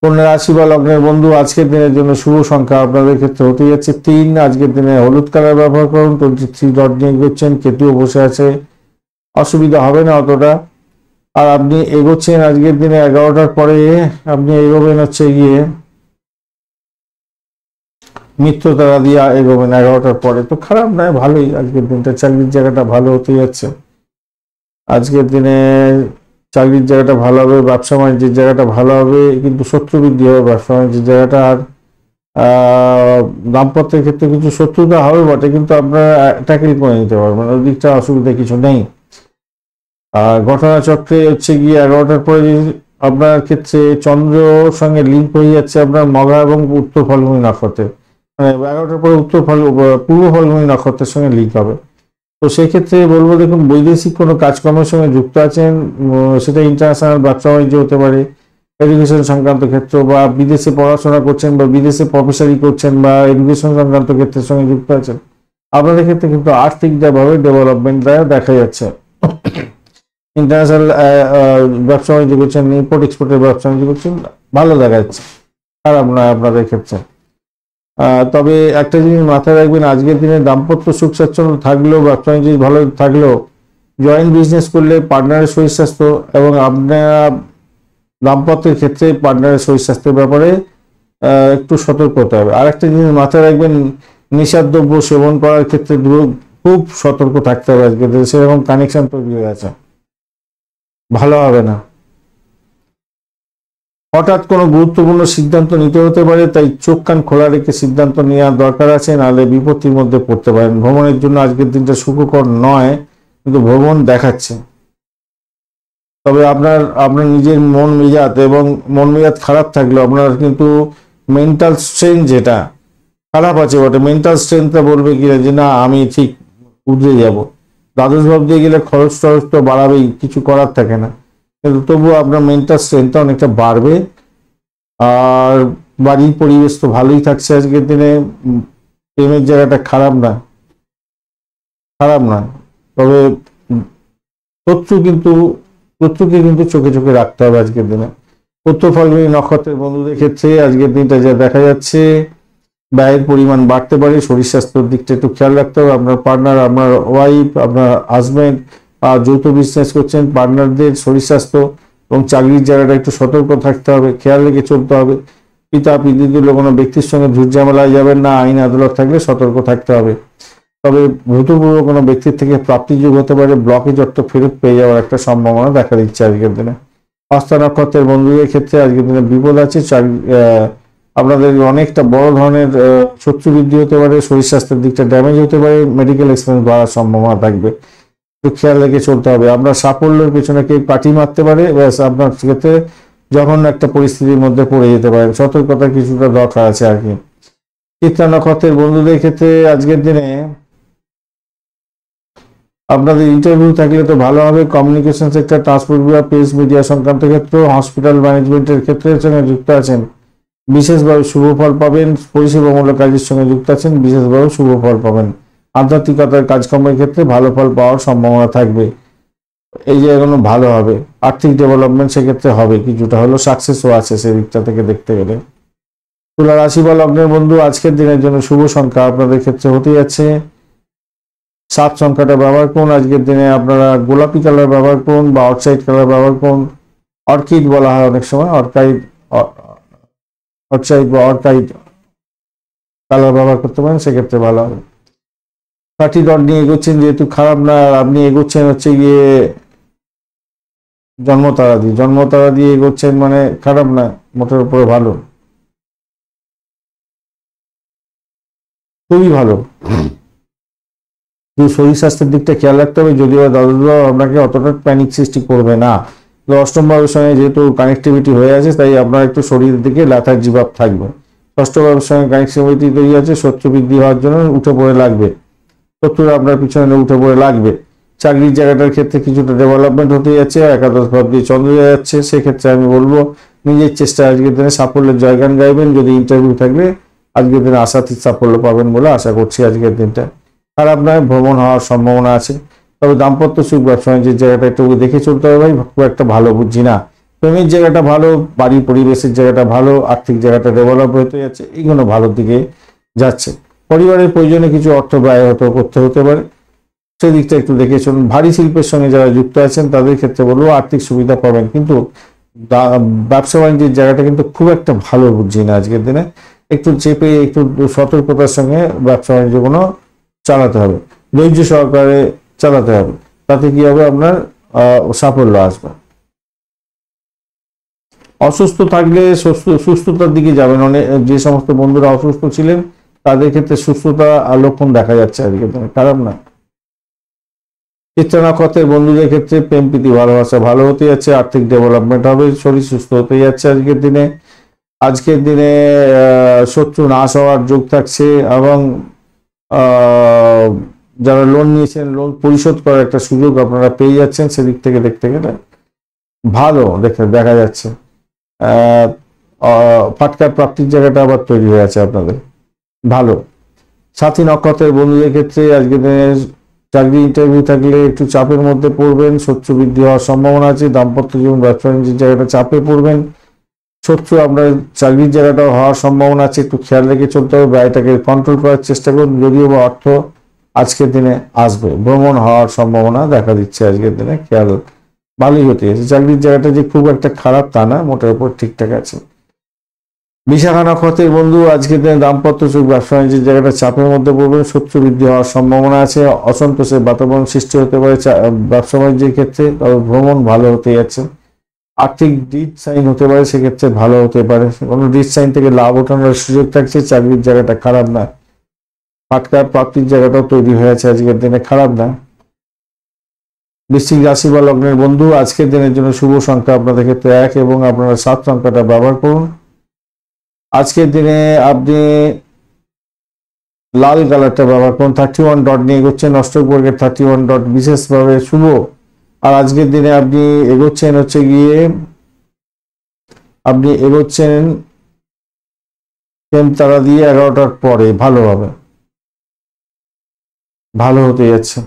কন্যা রাশি বা লগ্নের বন্ধু আজকের দিনের জন্য শুভ সংখ্যা আপনাদের ক্ষেত্রে হতে যাচ্ছে 3। আজকের দিনে হলুদ কালার ব্যবহার করুন। 23 ডট নিয়ে এগোচ্ছেন, কেতুও বসে আছে, অসুবিধা হবে না অতটা। আর আপনি এগোচ্ছেন আজকের দিনে 11টার পরে, আপনি এগোবেন হচ্ছে গিয়ে মিত্র তারা দিয়ে এগোবেন 11টার পরে, তো খারাপ নয়, ভালোই। আজকের দিনটা চাকরির জায়গাটা ভালো হতে যাচ্ছে। আজকের দিনে চাকরির জায়গাটা ভালো হবে, ব্যবসা বাণিজ্যের জায়গাটা ভালো হবে, কিন্তু শত্রু বৃদ্ধি হবে ব্যবসা বাণিজ্যের জায়গাটা। আর দাম্পত্যের ক্ষেত্রে কিছু শত্রুতা হবে বটে, কিন্তু আপনারা ট্যাকেল করে নিতে পারবেন, ওই দিকটা অসুবিধা কিছু নেই। আর ঘটনাচক্রে হচ্ছে গিয়ে 11টার পরে আপনার ক্ষেত্রে চন্দ্রর সঙ্গে লিঙ্ক হয়ে যাচ্ছে আপনার মঘা এবং উত্তর ফাল্গুনী নক্ষত্রে, মানে 11টার পরে পূর্ব ফাল্গুনী নক্ষত্রের সঙ্গে লিঙ্ক হবে। তো সেই ক্ষেত্রে বলবো, দেখুন, বৈদেশিক কোনো কাজকর্মের সঙ্গে যুক্ত আছেন, সেটা ইন্টারন্যাশনাল ব্যবসা বাণিজ্য হতে পারে, এডুকেশন সংক্রান্ত ক্ষেত্র, বা বিদেশে পড়াশোনা করছেন, বা বিদেশে প্রফেসরি করছেন, বা এডুকেশন সংক্রান্ত ক্ষেত্রের সঙ্গে যুক্ত আছেন, আপনাদের ক্ষেত্রে কিন্তু আর্থিকভাবে ডেভেলপমেন্ট দেখা যাচ্ছে। ইন্টারন্যাশনাল ব্যবসা বাণিজ্য করছেন, ইম্পোর্ট এক্সপোর্টের ব্যবসা বাণিজ্য করছেন, ভালো দেখা যাচ্ছে, খারাপ নয় আপনাদের ক্ষেত্রে। তবে একটা জিনিস মাথায় রাখবেন, আজকের দিনে দাম্পত্য সুখ স্বাচ্ছন্দ্য থাকলেও, ব্যবসা বাণিজ্য ভালো থাকলেও, জয়েন্ট বিজনেস করলে পার্টনারের শরীর স্বাস্থ্য এবং আপনার দাম্পত্যের ক্ষেত্রে পার্টনারের শরীর স্বাস্থ্যের ব্যাপারে একটু সতর্ক হতে হবে। আর একটা জিনিস মাথায় রাখবেন, নেশাদ্রব্য সেবন করার ক্ষেত্রে খুব সতর্ক থাকতে হবে। আজকের দিনে সেরকম কানেকশন তৈরি হয়ে আছে, ভালো হবে না। হঠাৎ কোনো গুরুত্বপূর্ণ সিদ্ধান্ত নিতে হতে পারে, তাই চোখ কান খোলা রেখে সিদ্ধান্ত নেওয়ার দরকার আছে, নাহলে বিপত্তির মধ্যে পড়তে পারেন। ভ্রমণের জন্য আজকের দিনটা সুখকর নয়, কিন্তু ভ্রমণ দেখাচ্ছে। তবে আপনার নিজের মন মেজাজ খারাপ থাকলেও আপনার কিন্তু মেন্টাল স্ট্রেংথ যেটা খারাপ আছে বটে, মেন্টাল স্ট্রেংথটা বলবে কিনা যে না, আমি ঠিক উঠে যাব। দ্বাদশ ভাব দিয়ে গেলে খরচ টরচ তো বাড়াবেই, কিছু করার থাকে না, কিন্তু তবুও আপনার মেন্টাল স্ট্রেংথটা অনেকটা বাড়বে। আর বাড়ির পরিবেশ তো ভালোই থাকছে আজকের দিনে, প্রেমের জায়গাটা খারাপ না, তবে শত্রুকে কিন্তু চোখে চোখে রাখতে হবে আজকের দিনে। উত্তর ফাল্গুনী নক্ষত্রের বন্ধুদের ক্ষেত্রে আজকের দিনটা যা দেখা যাচ্ছে, ব্যয়ের পরিমাণ বাড়তে পারে, শরীর স্বাস্থ্যের দিকটা একটু খেয়াল রাখতে হবে। আপনার পার্টনার, আপনার ওয়াইফ, আপনার হাজব্যান্ড, যৌথ বিজনেস করছেন, পার্টনারদের শরীর স্বাস্থ্য এবং চাকরির জায়গাটা একটু সতর্ক থাকতে হবে, খেয়াল রেখে চলতে হবে। পিতা পিতৃতুল্য কোনো ব্যক্তির সঙ্গে ঝুটঝামেলায় যাবেন না, আইন আদালত থাকলে সতর্ক থাকতে হবে। তবে ভূতপূর্ব কোনো ব্যক্তির থেকে প্রাপ্তিযোগ হতে পারে, ব্লকেজ অর্থ ফেরত পেয়ে যাওয়ার একটা সম্ভাবনা দেখা দিচ্ছে আজকের দিনে। হস্তা নক্ষত্রের বন্ধুদের ক্ষেত্রে আজকের দিনে বিপদ আছে। আপনাদের অনেকটা বড় ধরনের শত্রু বৃদ্ধি হতে পারে, শরীর স্বাস্থ্যের দিকটা ড্যামেজ হতে পারে, মেডিকেল এক্সপেন্স বাড়ার সম্ভাবনা থাকবে, একটু খেয়াল রেখে চলতে হবে। আপনার সাফল্যের পেছনে কেউ পার্টি মারতে পারে, ব্যাস আপনার ক্ষেত্রে যখন একটা পরিস্থিতির মধ্যে পড়ে যেতে পারেন, সতর্কতা কিছুটা দরকার আছে আর কি। চিত্রা নক্ষত্রের বন্ধুদের ক্ষেত্রে আজকের দিনে আপনাদের ইন্টারভিউ থাকলে তো ভালো হবে। কমিউনিকেশন সেক্টর, ট্রান্সপোর্ট বিভাগ, প্রেস মিডিয়া সংক্রান্ত ক্ষেত্র, হসপিটাল ম্যানেজমেন্টের ক্ষেত্রের সঙ্গে যুক্ত আছেন, বিশেষভাবে শুভ ফল পাবেন। পরিষেবামূলক কাজের সঙ্গে যুক্ত আছেন, বিশেষভাবে শুভ ফল পাবেন। আধ্যাত্মিকতার কাজকর্মের ক্ষেত্রে ভালো ফল পাওয়ার সম্ভাবনা থাকবে, এই জায়গাগুলো ভালো হবে। আর্থিক ডেভেলপমেন্ট সেক্ষেত্রে হবে, কিছুটা হলো সাকসেসও আছে সেদিকটা থেকে দেখতে গেলে। তুলা রাশি বা লগ্নের বন্ধু আজকের দিনের জন্য শুভ সংখ্যা আপনাদের ক্ষেত্রে হতে যাচ্ছে 7 সংখ্যাটা ব্যবহার করুন। আজকের দিনে আপনারা গোলাপি কালার ব্যবহার করুন বা আউটসাইড কালার ব্যবহার করুন। অর্কিড বলা হয় অনেক সময়, আউটসাইড বা অর্কাইড কালার ব্যবহার করতে পারেন, সেক্ষেত্রে ভালো হবে। 30 ডট নিয়ে এগোচ্ছেন যেহেতু খারাপ না, আপনি এগোচ্ছেন হচ্ছে গিয়ে জন্মতারা দিয়ে এগোচ্ছেন, মানে খারাপ না, মোটের উপরে ভালো, খুবই ভালো। শরীর স্বাস্থ্যের দিকটা খেয়াল রাখতে হবে, যদিও দাদু আপনাকে অতটা প্যানিক সৃষ্টি করবে না। অষ্টম ভাবের সঙ্গে যেহেতু কানেক্টিভিটি হয়ে আছে, তাই আপনার একটু শরীরের দিকে লেথার্জি ভাব থাকবে। ষষ্ঠ ভাবের সঙ্গে কানেক্টিভিটি তৈরি আছে, শত্রু বৃদ্ধি হওয়ার জন্য উঠে পড়ে লাগবে, শত্রুরা আপনার পিছনে উঠে পড়ে লাগবে। চাকরির জায়গাটার ক্ষেত্রে কিছুটা ডেভেলপমেন্ট হতে যাচ্ছে, একাদশ ভাব দিয়ে চন্দ্র যাচ্ছে, সেক্ষেত্রে আমি বলবো নিজের চেষ্টা আজকের দিনে সাফল্যের জয়গান গাইবেন। যদি ইন্টারভিউ থাকলে আজকের দিনে আশাতীত সাফল্য পাবেন বলে আশা করছি। আজকের দিনটা খারাপ নয়, ভ্রমণ হওয়ার সম্ভাবনা আছে। তবে দাম্পত্য সুখ, ব্যবসা বাণিজ্যের জায়গাটা একটু দেখে চলতে হবে ভাই, খুব একটা ভালো বুঝছি না। প্রেমের জায়গাটা ভালো, বাড়ির পরিবেশের জায়গাটা ভালো, আর্থিক জায়গাটা ডেভেলপ হতে যাচ্ছে, এইগুলো ভালোর দিকে যাচ্ছে। পরিবারের প্রয়োজনে কিছু অর্থ ব্যয় করতে হতে পারে, সেদিকটা একটু দেখে চলুন। ভারী শিল্পের সঙ্গে যারা যুক্ত আছেন তাদের ক্ষেত্রে বলবো আর্থিক সুবিধা পাবেন, কিন্তু ব্যবসা বাণিজ্যের জায়গাটা কিন্তু খুব একটা ভালো বুঝছি না আজকের দিনে। একটু চেপে একটু সতর্কতার সঙ্গে ব্যবসা বাণিজ্যগুলো চালাতে হবে, ধৈর্য সহকারে চালাতে হবে, তাতে কি হবে আপনার সাফল্য আসবে। অসুস্থ থাকলে সুস্থতার দিকে যাবেন। অনেক যে সমস্ত বন্ধুরা অসুস্থ ছিলেন তাদের ক্ষেত্রে সুস্থতা লক্ষণ দেখা যাচ্ছে আজকের দিনে, খারাপ না। চিত্রা নক্ষত্রের বন্ধুদের ক্ষেত্রে প্রেম প্রীতি ভালোবাসা ভালো হতে যাচ্ছে, আর্থিক ডেভেলপমেন্ট হবে, শরীর সুস্থ হতে যাচ্ছে আজকের দিনে শত্রু নাশ হওয়ার যোগ থাকছে, এবং যারা লোন নিয়েছেন লোন পরিশোধ করার একটা সুযোগ আপনারা পেয়ে যাচ্ছেন, সেদিক থেকে দেখতে গেলে ভালো দেখা যাচ্ছে। ফাটকার প্রাপ্তির জায়গাটা আবার তৈরি হয়ে আছে আপনাদের, ভালো। সাথী নক্ষত্রের বন্ধুদের ক্ষেত্রে আজকের দিনে চাকরি ইন্টারভিউ থাকলে একটু চাপের মধ্যে পড়বেন, শত্রু বৃদ্ধি হওয়ার সম্ভাবনা আছে। দাম্পত্য জীবন, ব্যবসা বাণিজ্যের জায়গাটা চাপে পড়বেন, শত্রু আপনার চাকরির জায়গাটা হওয়ার সম্ভাবনা আছে, একটু খেয়াল রেখে চলতে হবে, ব্যয়টাকে কন্ট্রোল করার চেষ্টা করুন। যদিও বা অর্থ আজকের দিনে আসবে, ভ্রমণ হওয়ার সম্ভাবনা দেখা দিচ্ছে আজকের দিনে, খেয়াল ভালোই হতে গেছে। চাকরির জায়গাটা যে খুব একটা খারাপ তা না, মোটের উপর ঠিকঠাক আছে। বিশাখা নক্ষত্রের বন্ধু আজকের দিনে দাম্পত্য সুখ, ব্যবসা বাণিজ্যের জায়গাটা চাপের মধ্যে পড়বেন, শত্রু বৃদ্ধি হওয়ার সম্ভাবনা আছে, অসন্তোষের বাতাবরণ সৃষ্টি হতে পারে ব্যবসা বাণিজ্যের ক্ষেত্রে, তবে ভ্রমণ ভালো হতে যাচ্ছে। আর্থিক ডিট সাইন হতে পারে, সেক্ষেত্রে ভালো হতে পারে, কোনো ডিট সাইন থেকে লাভ ওঠানোর সুযোগ থাকছে। চাকরির জায়গাটা খারাপ না, ফাটকার প্রাপ্তির জায়গাটাও তৈরি হয়েছে আজকের দিনে, খারাপ না। বৃশ্চিক রাশি বা লগ্নের বন্ধু আজকের দিনের জন্য শুভ সংখ্যা আপনাদের ক্ষেত্রে 1 এবং আপনারা 7 সংখ্যাটা ব্যবহার করুন। আজকের দিনে আপনি লাল কালারটা ব্যবহার করুন। 31 ডট নিয়ে এগোচ্ছেন, অষ্টক বর্গের 31 ডট বিশেষভাবে শুভ। আর আজকের দিনে আপনি এগোচ্ছেন হচ্ছে গিয়ে তারা দিয়ে 11টার পরে, ভালো হবে, ভালো হতে যাচ্ছে।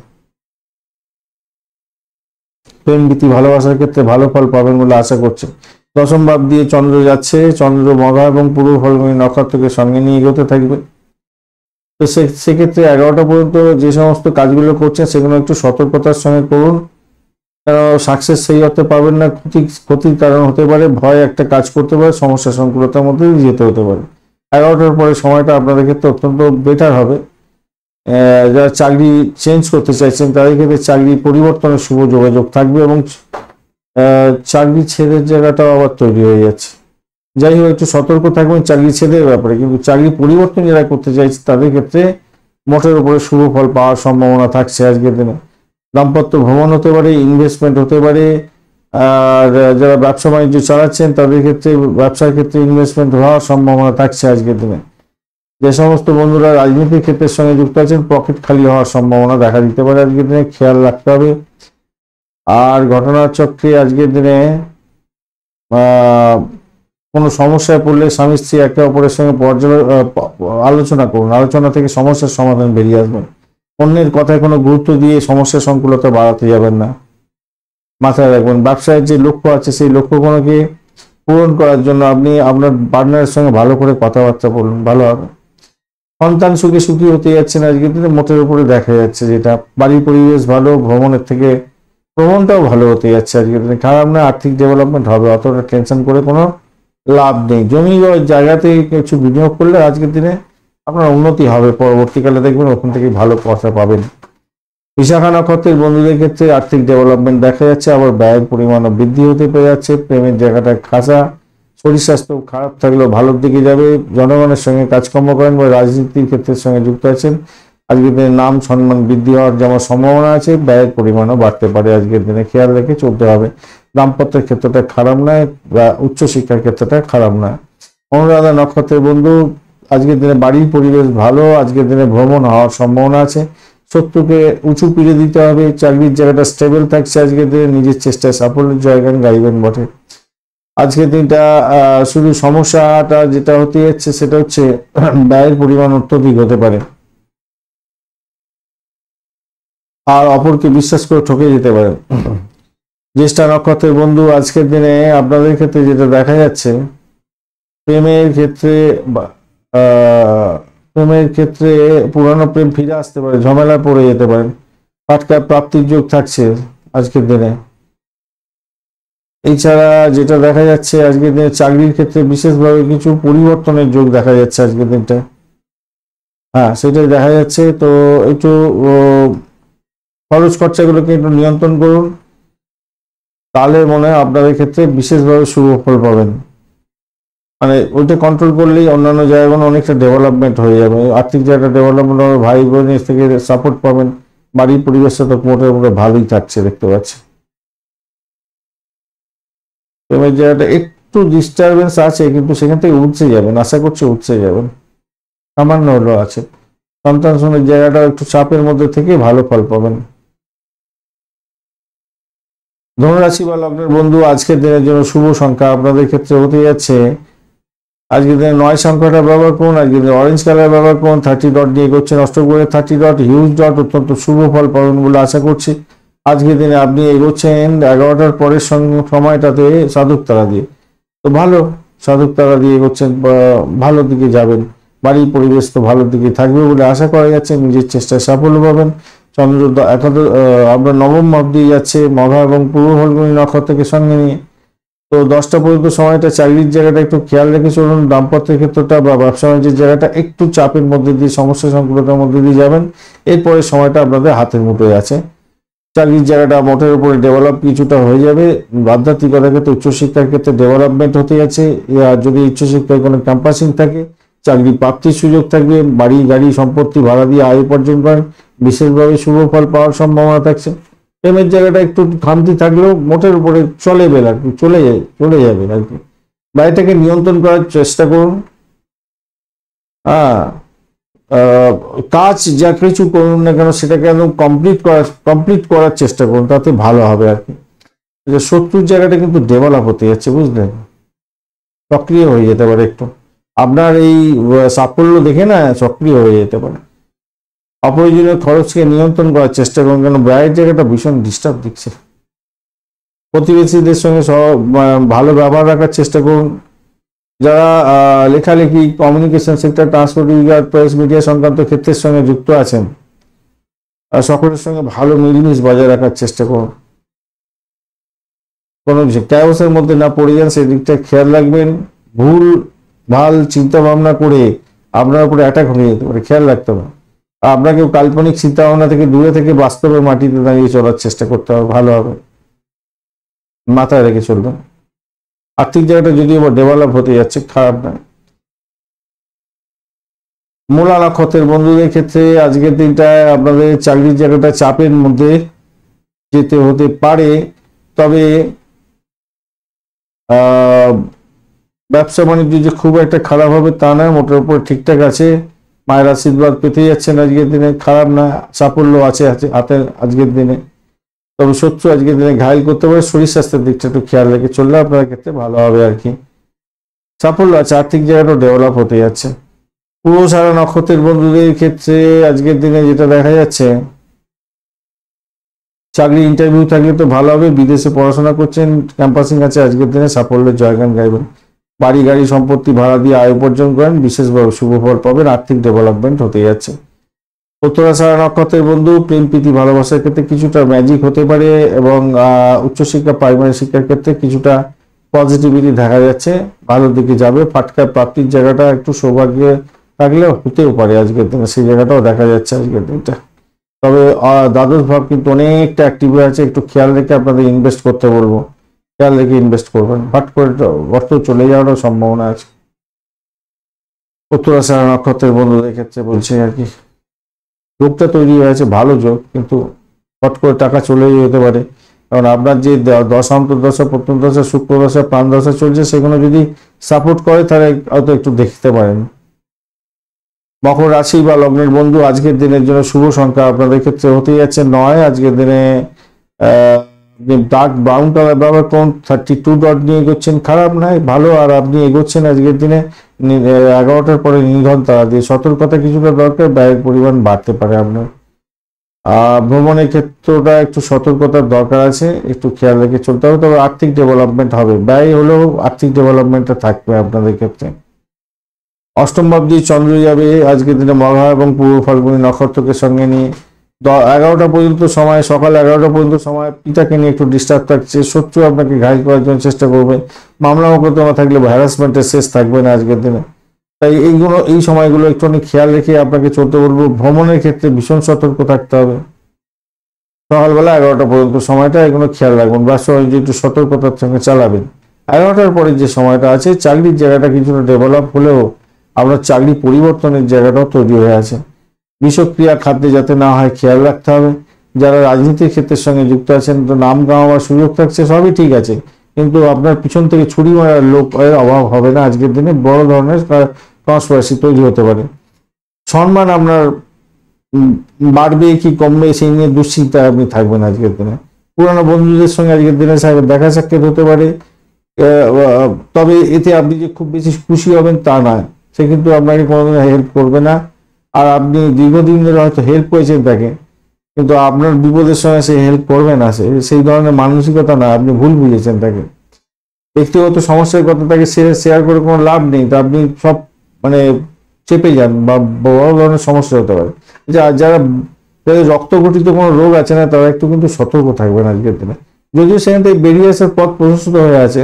প্রেম প্রীতি ভালোবাসার ক্ষেত্রে ভালো ফল পাবেন বলে আশা করছে। দশম ভাব দিয়ে চন্দ্র যাচ্ছে, চন্দ্র মঘা এবং পূর্ব ফলগুনি নক্ষত্রকে সঙ্গে নিয়ে এগোতে থাকবে। তো সেক্ষেত্রে 11টা পর্যন্ত যে সমস্ত কাজগুলো করছেন সেগুলো একটু সতর্কতার সঙ্গে করুন, কারণ সাকসেস সেই অর্থে পাবেন না, ক্ষতির কারণ হতে পারে, ভয় একটা কাজ করতে পারে, সমস্যা সংকুলতার মধ্যে যেতে হতে পারে। 11টার পরে সময়টা আপনাদের ক্ষেত্রে অত্যন্ত বেটার হবে। যারা চাকরি চেঞ্জ করতে চাইছেন তাদের ক্ষেত্রে চাকরি পরিবর্তনের শুভ যোগাযোগ থাকবে, এবং চাকরি ছেড়ের জায়গাটাও আবার তৈরি হয়ে যাচ্ছে। যাই হোক, একটু সতর্ক থাকবেন চাকরি ছেড়ের ব্যাপারে। কিন্তু চাকরি পরিবর্তন যারা করতে চাইছে তাদের ক্ষেত্রে মোটের উপরে শুভ ফল পাওয়ার সম্ভাবনা থাকছে আজকের দিনে। দাম্পত্য ভ্রমণ হতে পারে, ইনভেস্টমেন্ট হতে পারে, আর যারা ব্যবসা বাণিজ্য চালাচ্ছেন তাদের ক্ষেত্রে ব্যবসার ক্ষেত্রে ইনভেস্টমেন্ট হওয়ার সম্ভাবনা থাকছে আজকের দিনে। যে সমস্ত বন্ধুরা রাজনীতির ক্ষেত্রের সঙ্গে যুক্ত আছেন, পকেট খালি হওয়ার সম্ভাবনা দেখা দিতে পারে আজকের দিনে, খেয়াল রাখতে হবে। আর ঘটনার চক্রে আজকের দিনে কোনো সমস্যায় পড়লে স্বামী স্ত্রী একে অপরের সঙ্গে আলোচনা করুন। আলোচনা থেকে সমস্যার সমাধান বেরিয়ে আসবেন। অন্যের কথায় কোনো গুরুত্ব দিয়ে সমস্যার সংকুলতা বাড়াতে যাবেন না, মাথায় রাখবেন। ব্যবসায় যে লক্ষ্য আছে সেই লক্ষ্যগুলোকে পূরণ করার জন্য আপনি আপনার পার্টনারের সঙ্গে ভালো করে কথাবার্তা বলুন, ভালো হবে। সন্তান সুখী সুখী হতে যাচ্ছেন আজকের দিনে, মোটের উপরে দেখা যাচ্ছে যেটা। বাড়ির পরিবেশ ভালো, ভ্রমণটাও ভালো হতে যাচ্ছে আজকের দিনে, খারাপ না। আর্থিক ডেভেলপমেন্ট হবে, অতটা টেনশন করে কোনো লাভ নেই। জমি জায়গাতে কিছু বিনিয়োগ করলে আজকের দিনে আপনার উন্নতি হবে, পরবর্তীকালে দেখবেন ওখান থেকে ভালো কথা পাবেন। বিশাখা নক্ষত্রের বন্ধুদের ক্ষেত্রে আর্থিক ডেভেলপমেন্ট দেখা যাচ্ছে, আবার ব্যয়ের পরিমাণও বৃদ্ধি হতে পেরে যাচ্ছে। প্রেমের জায়গাটা খাসা, শরীর স্বাস্থ্য খারাপ থাকলেও ভালোর দিকে যাবে। জনগণের সঙ্গে কাজকর্ম করেন বা রাজনীতির ক্ষেত্রের সঙ্গে যুক্ত আছেন, আজকের দিনে নাম সম্মান বৃদ্ধি হওয়ার যেমন সম্ভাবনা আছে, ব্যয়ের পরিমাণও বাড়তে পারে আজকের দিনে, খেয়াল রেখে চলতে হবে। দাম্পত্যের ক্ষেত্রটা খারাপ নয়, বা উচ্চশিক্ষার ক্ষেত্রটা খারাপ নয়। অনুরাধা নক্ষত্রের বন্ধু আজকের দিনে বাড়ির পরিবেশ ভালো, আজকের দিনে ভ্রমণ হওয়ার সম্ভাবনা আছে। শত্রুকে উঁচু পিড়ে দিতে হবে, চাকরির জায়গাটা স্টেবল থাকছে আজকের দিনে, নিজের চেষ্টায় সাফল্যের জায়গায় গাইবেন বটে। আজকের দিনটা শুধু সমস্যাটা যেটা হতে যাচ্ছে সেটা হচ্ছে ব্যয়ের পরিমাণ অত্যধিক হতে পারে, আর অপরকে বিশ্বাস করে ঠকে যেতে পারেন। জ্যেষ্ঠা নক্ষত্রের বন্ধু আজকের দিনে আপনাদের ক্ষেত্রে যেটা দেখা যাচ্ছে, প্রেমের ক্ষেত্রে পুরানো প্রেম ফিরে আসতে পারে, ঝামেলায় পড়ে যেতে পারেন। ফাটকা প্রাপ্তির যোগ থাকছে আজকের দিনে। এছাড়া যেটা দেখা যাচ্ছে আজকের দিনে চাকরির ক্ষেত্রে বিশেষভাবে কিছু পরিবর্তনের যোগ দেখা যাচ্ছে আজকের দিনটা, হ্যাঁ সেটাই দেখা যাচ্ছে। তো একটু খরচ খরচাগুলোকে একটু নিয়ন্ত্রণ করুন, তাহলে মনে হয় আপনাদের ক্ষেত্রে বিশেষভাবে শুভ ফল পাবেন। মানে ওইটা কন্ট্রোল করলেই অন্যান্য জায়গাগুলো অনেকটা ডেভেলপমেন্ট হয়ে যাবে, আর্থিক জায়গাটা ডেভেলপমেন্ট হবে, ভাই বোনের থেকে সাপোর্ট পাবেন। বাড়ির পরিবেশটা তো মোটামুটি ভালোই থাকছে দেখতে পাচ্ছি। প্রেমের জায়গাটা একটু ডিস্টারবেন্স আছে, কিন্তু সেখান থেকে উঠছে যাবেন, আশা করছি উঠছে যাবেন, সামান্য হলেও আছে। সন্তান সঙ্গের জায়গাটা একটু চাপের মধ্যে থেকে ভালো ফল পাবেন। ধনুরাশি বা লগ্নের বন্ধু আজকের দিনের জন্য শুভ সংখ্যা আপনাদের ক্ষেত্রে হতে যাচ্ছে, আজকের দিনে 9 সংখ্যাটা ব্যবহার করুন। আজকের দিনে অরেঞ্জ কালার ব্যবহার করুন। 30 ডট নিয়ে এগোচ্ছেন, অষ্টগ্রহের 30 ডট হিউজ ডট, অত্যন্ত শুভ ফল পাবেন বলে আশা করছি। আজকের দিনে আপনি এগোচ্ছেন 11টার পরের সময়টাতে সাধক তারা দিয়ে, তো ভালো, সাধক তারা দিয়ে এগোচ্ছেন, ভালো দিকে যাবেন। বাড়ির পরিবেশ তো ভালো দিকে থাকবে বলে আশা করা যাচ্ছে, নিজের চেষ্টায় সাফল্য পাবেন। চন্দ্র আপনার নবম ভাব দিয়ে যাচ্ছে, মঘা এবং পূর্ব ফাল্গুনী নক্ষত্রকে সঙ্গে নিয়ে। তো 10টা পর্যন্ত সময়টা চাকরির জায়গাটা একটু খেয়াল রেখে চলুন। দাম্পত্যের ক্ষেত্রটা বা ব্যবসা বাণিজ্যের জায়গাটা একটু চাপের মধ্যে দিয়ে, সমস্যা সংকুলতার মধ্যে দিয়ে যাবেন। এরপরে সময়টা আপনাদের হাতের মুঠোয় আছে। চাকরির জায়গাটা মোটের উপরে ডেভেলপ কিছুটা হয়ে যাবে। আধ্যাত্মিকতার ক্ষেত্রে উচ্চশিক্ষার ক্ষেত্রে ডেভেলপমেন্ট হতে যাচ্ছে। আর যদি উচ্চশিক্ষায় কোনো ক্যাম্পাসিং থাকে, চাকরি প্রাপ্তির সুযোগ থাকবে। বাড়ি গাড়ি সম্পত্তি ভাড়া দিয়ে আয় উপার্জন করেন, বিশেষভাবে শুভ ফল পাওয়ার সম্ভাবনা থাকছে। প্রেমের জায়গাটা একটু খামতি থাকলেও মোটের উপরে চলে আর কি, চলে যাবে আর কি। বাড়িটাকে নিয়ন্ত্রণ করার চেষ্টা করুন। হ্যাঁ, কাজ যা কিছু করুন না কেন সেটাকে একদম কমপ্লিট করার চেষ্টা করুন, তাতে ভালো হবে আর কি। শত্রুর জায়গাটা কিন্তু ডেভেলপ হতে যাচ্ছে, বুঝলেন, সক্রিয় হয়ে যেতে পারে একটু। আপনার এই সাফল্য দেখে না সক্রিয় হয়ে যেতে পারে। অপ্রয়োজনীয় খরচকে নিয়ন্ত্রণ করার চেষ্টা করুন, কেন ব্যয়ের জায়গাটা ভীষণ ডিস্টার্ব দিচ্ছে। প্রতিবেশীদের সঙ্গে ভালো ব্যবহার রাখার চেষ্টা করুন। যারা লেখালেখি, communication sector, transport, press media সংক্রান্ত ক্ষেত্রের সঙ্গে যুক্ত আছেন, সকলের সঙ্গে ভালো মিলমিশ বজায় রাখার চেষ্টা করুন। কোনো ক্যাওসের মধ্যে না পড়ে যান, সেদিকটা খেয়াল রাখবেন। ভুল ভাল চিন্তা ভাবনা করে আপনার উপরে অ্যাটাক হয়ে যেতে পারে, খেয়াল রাখতে হবে। আপনাকে কাল্পনিক চিন্তা ভাবনা থেকে দূরে থেকে বাস্তবের মাটিতে দাঁড়িয়ে চলার চেষ্টা করতে হবে, ভালো হবে। মাথায় রেখে চলবেন। আর্থিক জায়গাটা যদিও বা ডেভেলপ হতে যাচ্ছে, খারাপ নয়। মূলা নক্ষত্রের বন্ধুদের ক্ষেত্রে আজকের দিনটায় আপনাদের চাকরির জায়গাটা চাপের মধ্যে যেতে হতে পারে, তবে ব্যবসা বাণিজ্য যে খুব একটা খারাপ হবে তা নয়, মোটের উপর ঠিকঠাক আছে। মায়ের আশীর্বাদ পেতে যাচ্ছেন আজকের দিনে, খারাপ না, সাফল্য আছে হাতে আজকের দিনে। তবে শত্রু আজকের দিনে ঘায়ল করতে পারে, শরীর স্বাস্থ্যের দিকটা একটু খেয়াল রেখে চললে আপনার ক্ষেত্রে ভালো হবে আর কি। সাফল্য আছে, আর্থিক জায়গাটাও ডেভেলপ হতে যাচ্ছে। পূর্বশারা নক্ষত্রের বন্ধুদের ক্ষেত্রে আজকের দিনে যেটা দেখা যাচ্ছে, চাকরি ইন্টারভিউ থাকলে তো ভালো হবে। বিদেশে পড়াশোনা করছেন, ক্যাম্পাসিং আছে, আজকের দিনে সাফল্যের জয়গান গাইবেন। বাড়ি গাড়ি সম্পত্তি ভাড়া দিয়ে আয় উপার্জন করেন, বিশেষভাবে শুভ ফল পাবেন, আর্থিক ডেভেলপমেন্ট হতে যাচ্ছে। উত্তরাষাঢ়া নক্ষত্রের বন্ধু প্রেম প্রীতি ভালোবাসার ক্ষেত্রে কিছুটা ম্যাজিক হতে পারে, এবং উচ্চশিক্ষা প্রাইমারি শিক্ষার ক্ষেত্রে কিছুটা পজিটিভিটি দেখা যাচ্ছে, ভালোর দিকে যাবে। ফাটকা প্রাপ্তির জায়গাটা একটু সৌভাগ্য থাকলে হতেও পারে আজকের দিনে, সেই জায়গাটাও দেখা যাচ্ছে আজকের দিনটা। তবে দ্বাদশ ভাব কিন্তু অনেকটা অ্যাক্টিভ হয়ে আছে, একটু খেয়াল রেখে আপনাদের ইনভেস্ট করতে বলবো, খেয়াল রেখে ইনভেস্ট করবেন, হট করে অর্থ চলে যাওয়ারও সম্ভাবনা আছে। উত্তরাষাঢ়া নক্ষত্রের বন্ধুদের ক্ষেত্রে বলছি আর কি, যোগটা তৈরি হয়েছে, ভালো যোগ, কিন্তু হট করে টাকা চলে যেতে পারে। কারণ আপনার যে দশা অন্তর্দশা, প্রত্যন্তদশা, শুক্রদশা, প্রাণদশা চলছে, সেগুলো যদি সাপোর্ট করে তাহলে হয়তো একটু দেখতে পারেন। মকর রাশি বা লগ্নের বন্ধু আজকের দিনের জন্য শুভ সংখ্যা আপনাদের ক্ষেত্রে হতে যাচ্ছে 9। আজকের দিনে ডার্ক ব্রাউন কালার ব্যবহার করুন, 32 ডট নিয়ে এগোচ্ছেন, খারাপ নয়, ভালো। আর আপনি এগোচ্ছেন আজকের দিনে 11টার পরে নিধন তারা দিয়ে, সতর্কতা কিছুটা দরকার, ব্যয়ের পরিমাণ বাড়তে পারে আপনার। ভ্রমণের ক্ষেত্রটা একটু সতর্কতার দরকার আছে, একটু খেয়াল রেখে চলতে হবে। তবে আর্থিক ডেভেলপমেন্ট হবে, ব্যয় হলেও আর্থিক ডেভেলপমেন্টটা থাকবে আপনাদের ক্ষেত্রে। অষ্টম ভাব দিয়ে চন্দ্র যাবে আজকের দিনে মঘা এবং পূর্ব ফাল্গুনী নক্ষত্রকে সঙ্গে নিয়ে। 11টা পর্যন্ত সময়, সকাল 11টা পর্যন্ত সময় পিতাকে নিয়ে একটু ডিস্টার্ব থাকছে, শত্রু আপনাকে ঘায়ল করার জন্য চেষ্টা করবে, মামলা মোকদ্দমা থাকলে হ্যারাসমেন্টের শেষ থাকবে না আজকের দিনে। তাই এই সময়গুলো একটুখানি খেয়াল রেখে আপনাকে চলতে বলবো। ভ্রমণের ক্ষেত্রে ভীষণ সতর্ক থাকতে হবে, সকালবেলা 11টা পর্যন্ত সময়টা এগুলো খেয়াল রাখবেন, ব্যবসা বাণিজ্য একটু সতর্কতার সঙ্গে চালাবেন। 11টার পরে যে সময়টা আছে, চাকরির জায়গাটা কিছুটা ডেভেলপ হলেও আপনার চাকরি পরিবর্তনের জায়গাটাও তৈরি হয়ে আছে। বিষক্রিয়া খাদ্যে যাতে না হয় খেয়াল রাখতে হবে। যারা রাজনীতির ক্ষেত্রের সঙ্গে যুক্ত আছেন, তো নাম কামাবার সুযোগ থাকছে, সবই ঠিক আছে, কিন্তু আপনার পিছন থেকে ছুরি মারার লোকের অভাব হবে না আজকের দিনে। বড় ধরনের কনস্পিরেসি তৈরি হতে পারে। সম্মান আপনার বাড়বে কি কমবে সেই নিয়ে দুশ্চিন্তায় আপনি থাকবেন আজকের দিনে। পুরানো বন্ধুদের সঙ্গে আজকের দিনে দেখা সাক্ষাৎ হতে পারে, তবে এতে আপনি যে খুব বেশি খুশি হবেন তা নয়, সে কিন্তু আপনাকে কোনোদিন হেল্প করবে না। আর আপনি দীর্ঘদিন ধরে হয়তো হেল্প করেছেন তাকে, কিন্তু আপনার বিপদের সময় সে হেল্প করবে না, সেই ধরনের মানসিকতা না, আপনি ভুল বুঝেছেন তাকে। ব্যক্তিগত সমস্যার কথা তাকে শেয়ার করে কোনো লাভ নেই, তা আপনি সব মানে চেপে যান বা বড় ধরনের সমস্যা হতে পারে। যারা রক্ত গঠিত কোনো রোগ আছে না, তারা একটু কিন্তু সতর্ক থাকবেন আজকের দিনে। যদিও সেখান থেকে বেরিয়ে আসার পথ প্রশস্ত হয়ে আছে,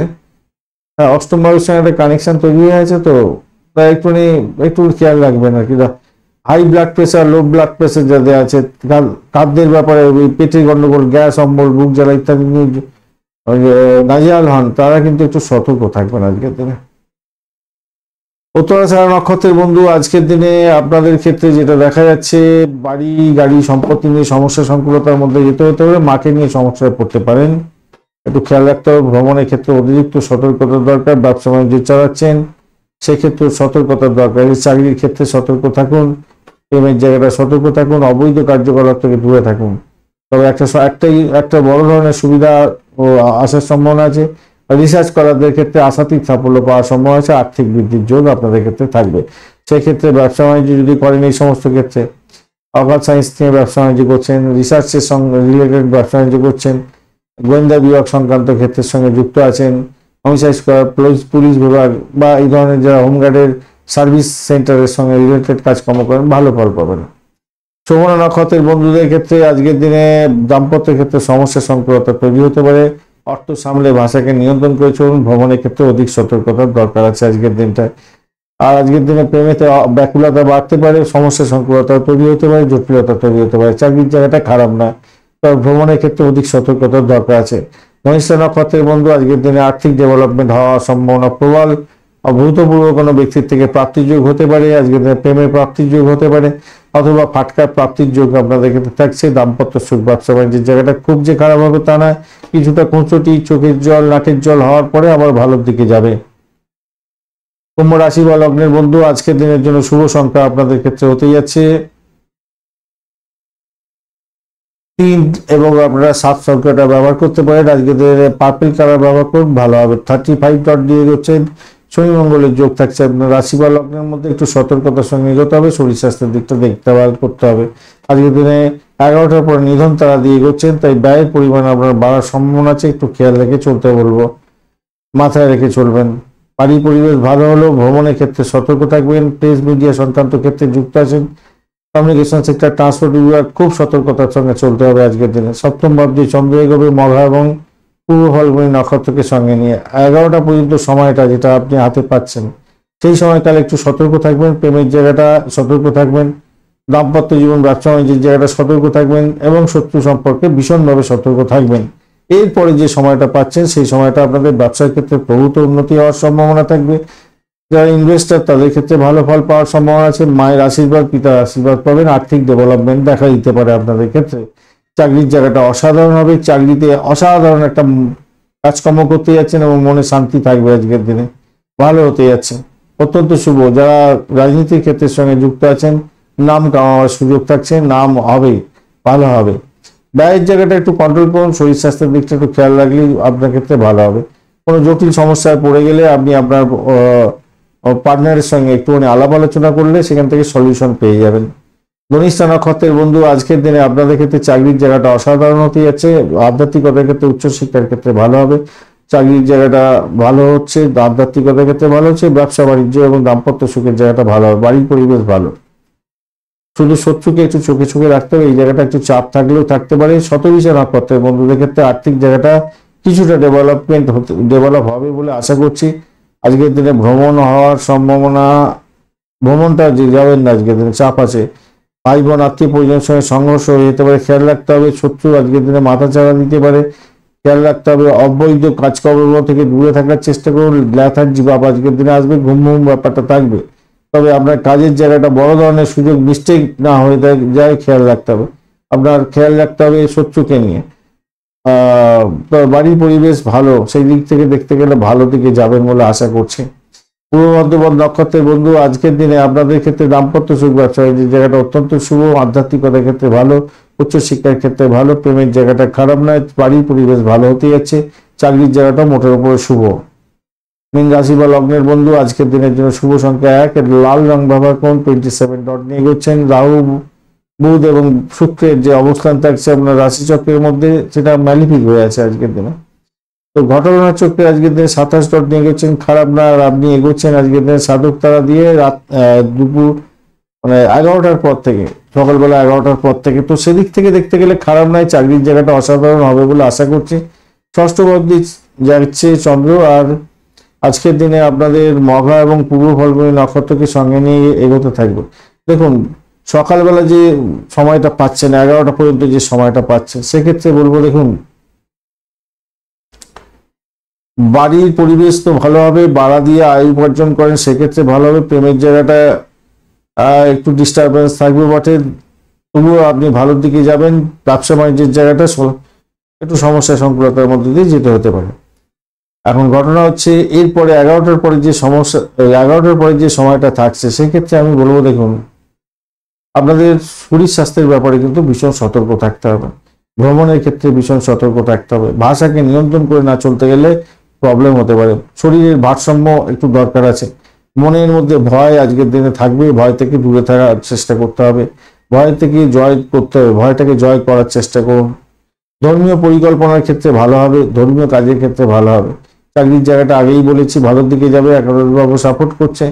অষ্টম ভাবের সঙ্গে একটা কানেকশন তৈরি হয়ে আছে, তো তাই একটু খেয়াল রাখবেন আর কি। High blood pressure, low blood pressure যাদের আছে, খাদ্যের ব্যাপারে পেটের গন্ডগোল, গ্যাস অম্বল, বুক জ্বালা ইত্যাদি নিয়ে নাজেহাল হন, তারা কিন্তু একটু সতর্ক থাকবেন আজকের দিনে। উত্তরাষাঢ়া নক্ষত্রের বন্ধু আজকের দিনে আপনাদের ক্ষেত্রে যেটা দেখা যাচ্ছে, বাড়ি গাড়ি সম্পত্তি নিয়ে সমস্যা সংকুলতার মধ্যে যেতে হতে পারে, মাকে নিয়ে সমস্যায় পড়তে পারেন, একটু খেয়াল রাখতে হবে। ভ্রমণের ক্ষেত্রে অতিরিক্ত সতর্কতার দরকার। ব্যবসা বাণিজ্য চালাচ্ছেন, সেক্ষেত্রে সতর্কতার দরকার। চাকরির ক্ষেত্রে সতর্ক থাকুন, প্রেমের জায়গাটা সতর্ক থাকুন, অবৈধ কার্যকলাপ থেকে দূরে থাকুন। তবে একটা বড় ধরনের সুবিধা ও আসার সম্ভাবনা আছে। রিসার্চ করারদের ক্ষেত্রে আশাতীত সাফল্য পাওয়ার সম্ভাবনা আছে, আর্থিক বৃদ্ধির যোগ আপনাদের ক্ষেত্রে থাকবে। সেক্ষেত্রে ব্যবসা বাণিজ্য যদি করেন, এই সমস্ত ক্ষেত্রে অগাধ সায়েন্স নিয়ে ব্যবসা বাণিজ্য করছেন, রিসার্চের সঙ্গে রিলেটেড ব্যবসা বাণিজ্য করছেন, গোয়েন্দা বিভাগ সংক্রান্ত ক্ষেত্রের সঙ্গে যুক্ত আছেন, হোমসাইজ করা, পুলিশ বিভাগ বা এই ধরনের যারা হোমগার্ডের সার্ভিস সেন্টারের সঙ্গে রিলেটেড কাজকর্ম করেন, ভালো ফল পাবেন। শোভনা নক্ষত্রের বন্ধুদের ক্ষেত্রে আজকের দিনে দাম্পত্যের ক্ষেত্রে সমস্যা সংকুলতা তৈরি হতে পারে। অর্থ সামলে ভাষাকে নিয়ন্ত্রণ করে চলুন। ভ্রমণের ক্ষেত্রে অধিক সতর্কতার দরকার আছে আজকের দিনটায়। আর আজকের দিনে প্রেমেতে ব্যাকুলতা বাড়তে পারে, সমস্যা সংকুলতা তৈরি হতে পারে, জটিলতা তৈরি হতে পারে। চাকরির জায়গাটা খারাপ না, তবে ভ্রমণের ক্ষেত্রে অধিক সতর্কতার দরকার আছে। ধনিষ্ঠা নক্ষত্রের বন্ধু আজকের দিনে আর্থিক ডেভেলপমেন্ট হওয়ার সম্ভাবনা প্রবল। অভূতপূর্ব কোনো ব্যক্তির থেকে প্রাপ্তির যোগ হতে পারে, আজকের দিনে প্রেমের প্রাপ্তির যোগ হতে পারে, অথবা ফাটকার প্রাপ্তির যোগ আপনাদের ক্ষেত্রে থাকছে। দাম্পত্য সুখ, ব্যবসা বাণিজ্যের জায়গাটা খুব যে খারাপ হবে তা নয়, কিছুটা খুঁচুটি, চোখের জল, নাকের জল হওয়ার পরে আবার ভালোর দিকে যাবে। কুম্ভ রাশি বা লগ্নের বন্ধু আজকের দিনের জন্য শুভ সংখ্যা আপনাদের ক্ষেত্রে হতে যাচ্ছে 3 এবং আপনারা 7 সংখ্যাটা ব্যবহার করতে পারেন। আজকের দিনে পার্পল কালার ব্যবহার করুন, ভালো হবে। 35 ডট দিয়ে এগোচ্ছেন, শনি মঙ্গলের যোগ থাকছে। আপনার রাশি বা লগ্নের মধ্যে একটু সতর্কতার সঙ্গে এগোতে হবে, শরীর স্বাস্থ্যের দিকটা দেখতে করতে হবে। আজকের দিনে 11টার পর নিধন তারা দিয়ে এগোচ্ছেন, তাই ব্যয়ের পরিমাণ আপনার বাড়ার সম্ভাবনা আছে, একটু খেয়াল রেখে চলতে বলবো, মাথায় রেখে চলবেন। বাড়ি পরিবেশ ভালো হলেও ভ্রমণের ক্ষেত্রে সতর্ক থাকবেন। প্রেস মিডিয়া সংক্রান্ত ক্ষেত্রে যুক্ত আছেন, কমিউনিকেশন সেক্টর, ট্রান্সপোর্ট বিভাগ, খুব সতর্কতার সঙ্গে চলতে হবে আজকের দিনে। সপ্তম ভাব দিয়ে চন্দ্র এগোবে মঘা এবং পূর্ব ফাল্গুনী নক্ষত্রকে সঙ্গে নিয়ে। 11টা পর্যন্ত সময়টা যেটা আপনি হাতে পাচ্ছেন, সেই সময়কালে একটু সতর্ক থাকবেন। প্রেমের জায়গাটা সতর্ক থাকবেন, দাম্পত্য জীবন, ব্যবসা বাণিজ্যের জায়গাটা সতর্ক থাকবেন এবং শত্রু সম্পর্কে ভীষণভাবে সতর্ক থাকবেন। এরপরে যে সময়টা পাচ্ছেন, সেই সময়টা আপনাদের ব্যবসার ক্ষেত্রে প্রভূত উন্নতি হওয়ার সম্ভাবনা থাকবে। যারা ইনভেস্টার তাদের ক্ষেত্রে ভালো ফল পাওয়ার সম্ভাবনা আছে। মায়ের আশীর্বাদ, পিতার আশীর্বাদ পাবেন। আর্থিক ডেভেলপমেন্ট দেখা দিতে পারে আপনাদের ক্ষেত্রে। চাকরির জায়গাটা অসাধারণ হবে, চাকরিতে অসাধারণ একটা কাজকর্ম করতে যাচ্ছেন এবং মনে শান্তি থাকবে আজকের দিনে, ভালো হতে যাচ্ছে, অত্যন্ত শুভ। যারা রাজনীতির ক্ষেত্রের সঙ্গে যুক্ত আছেন, নাম কামাবার সুযোগ থাকছে, নাম হবে, ভালো হবে। ব্যয়ের জায়গাটা একটু কন্ট্রোল করুন, শরীর স্বাস্থ্যের দিকটা একটু খেয়াল রাখলেই আপনার ক্ষেত্রে ভালো হবে। কোনো জটিল সমস্যায় পড়ে গেলে আপনি আপনার পার্টনারের সঙ্গে একটুখানি আলাপ আলোচনা করলে সেখান থেকে সলিউশন পেয়ে যাবেন। ধনিষ্ঠা নক্ষত্রের বন্ধু আজকের দিনে আপনাদের ক্ষেত্রে চাকরির জায়গাটা অসাধারণ হতে যাচ্ছে। আধ্যাত্মিকতার ক্ষেত্রে, উচ্চশিক্ষার ক্ষেত্রে ভালো হবে, চাকরির জায়গাটা ভালো হচ্ছে, আধ্যাত্মিকতার ক্ষেত্রে ভালো হচ্ছে, ব্যবসা বাণিজ্য এবং দাম্পত্য সুখের জায়গাটা ভালো হবে, বাড়ির পরিবেশ ভালো। শুধু শত্রুকে একটু চোখে চোখে রাখতে হবে, এই জায়গাটা একটু চাপ থাকলেও থাকতে পারে। শতবিশা নক্ষত্রের বন্ধুদের ক্ষেত্রে আর্থিক জায়গাটা কিছুটা ডেভেলপ হবে বলে আশা করছি। আজকের দিনে ভ্রমণ হওয়ার সম্ভাবনা, ভ্রমণটা যে যাবেন না, আজকের দিনে চাপ আছে। ভাই বোন, আত্মীয় পরিজনের সঙ্গে সংঘর্ষ হয়ে যেতে পারে, খেয়াল রাখতে হবে। শত্রু আজকের দিনে মাথা চাড়া দিতে পারে, খেয়াল রাখতে হবে। অবৈধ কাজকর্ম থেকে দূরে থাকার চেষ্টা করুন। ল্যাথার্জি ভাব আজকের দিনে আসবে, ঘুম ঘুম ব্যাপারটা থাকবে। তবে আপনার কাজের জায়গাটা বড় ধরনের সুযোগ মিস্টেক না হয়ে যায়, খেয়াল রাখতে হবে। আপনার খেয়াল রাখতে হবে শত্রুকে নিয়ে। বাড়ির পরিবেশ ভালো, সেই দিক থেকে দেখতে গেলে ভালো দিকে যাবেন বলে আশা করছি। পূর্ব বর্ধমান নক্ষত্রের বন্ধু আজকের দিনে আপনাদের ক্ষেত্রে দাম্পত্য সুখ, ব্যবসা বাণিজ্যের জায়গাটা অত্যন্ত শুভ। আধ্যাত্মিকতার ক্ষেত্রে ভালো, উচ্চশিক্ষার ক্ষেত্রে ভালো, প্রেমের জায়গাটা খারাপ নয়, বাড়ির পরিবেশ ভালো হতে যাচ্ছে, চাকরির জায়গাটা মোটের উপরে শুভ। মীন রাশি বা লগ্নের বন্ধু আজকের দিনের জন্য শুভ সংখ্যা 1, লাল রং ব্যবহার করুন। 27 ডট নিয়ে এগোচ্ছেন। রাহু, বুধ এবং শুক্রের যে অবস্থান থাকছে আপনার রাশিচক্রের মধ্যে, সেটা ম্যালিফিক হয়ে আছে আজকের দিনে। তো ঘটনার চক্রে আজকের দিনে 27 ডট নিয়ে এগোচ্ছেন, খারাপ না। আর আপনি এগোচ্ছেন আজকের দিনে সাধক তারা দিয়ে রাত দুপুর 11টার পর থেকে, সকালবেলা 11টার পর থেকে। তো সেদিক থেকে দেখতে গেলে খারাপ নয়, চাকরির জায়গাটা অসাধারণ হবে বলে আশা করছি। ষষ্ঠ অবধি যাচ্ছে চন্দ্র। আর আজকের দিনে আপনাদের মঘা এবং পূর্ব ফাল্গুনী নক্ষত্রকে সঙ্গে নিয়ে এগোতে থাকবে। দেখুন, সকালবেলা যে সময়টা পাচ্ছেন, 11টা পর্যন্ত যে সময়টা পাচ্ছেন, সেক্ষেত্রে বলবো দেখুন, বাড়ির পরিবেশ তো ভালো হবে, বাড়া দিয়ে আয় উপার্জন করেন সেক্ষেত্রে ভালো হবে। প্রেমের জায়গাটা একটু ডিস্টারবেন্স থাকবে বটে, তবুও আপনি ভালোর দিকে যাবেন। ব্যবসা বাণিজ্যের জায়গাটা একটু সমস্যা সংকুলতার মধ্যে দিয়ে যেতে হতে পারে। এখন ঘটনা হচ্ছে এরপরে 11টার পরে যে সমস্যা, 11টার পরে যে সময়টা থাকছে, সেক্ষেত্রে আমি বলবো দেখুন, আপনাদের শরীর স্বাস্থ্যের ব্যাপারে কিন্তু ভীষণ সতর্ক থাকতে হবে। ভ্রমণের ক্ষেত্রে ভীষণ সতর্ক থাকতে হবে। ভাষাকে নিয়ন্ত্রণ করে না চলতে গেলে প্রবলেম হতে পারে। শরীরের ভারসাম্য একটু দরকার আছে। মনের মধ্যে ভয় আজকের দিনে থাকবে, ভয় থেকে দূরে থাকার চেষ্টা করতে হবে, ভয় থেকে জয় করতে হবে, ভয়টাকে জয় করার চেষ্টা করুন। ধর্মীয় পরিকল্পনার ক্ষেত্রে ভালো হবে, ধর্মীয় কাজের ক্ষেত্রে ভালো হবে। চাকরির জায়গাটা আগেই বলেছি ভালোর দিকে যাবে, একাদশবাবু সাপোর্ট করছে।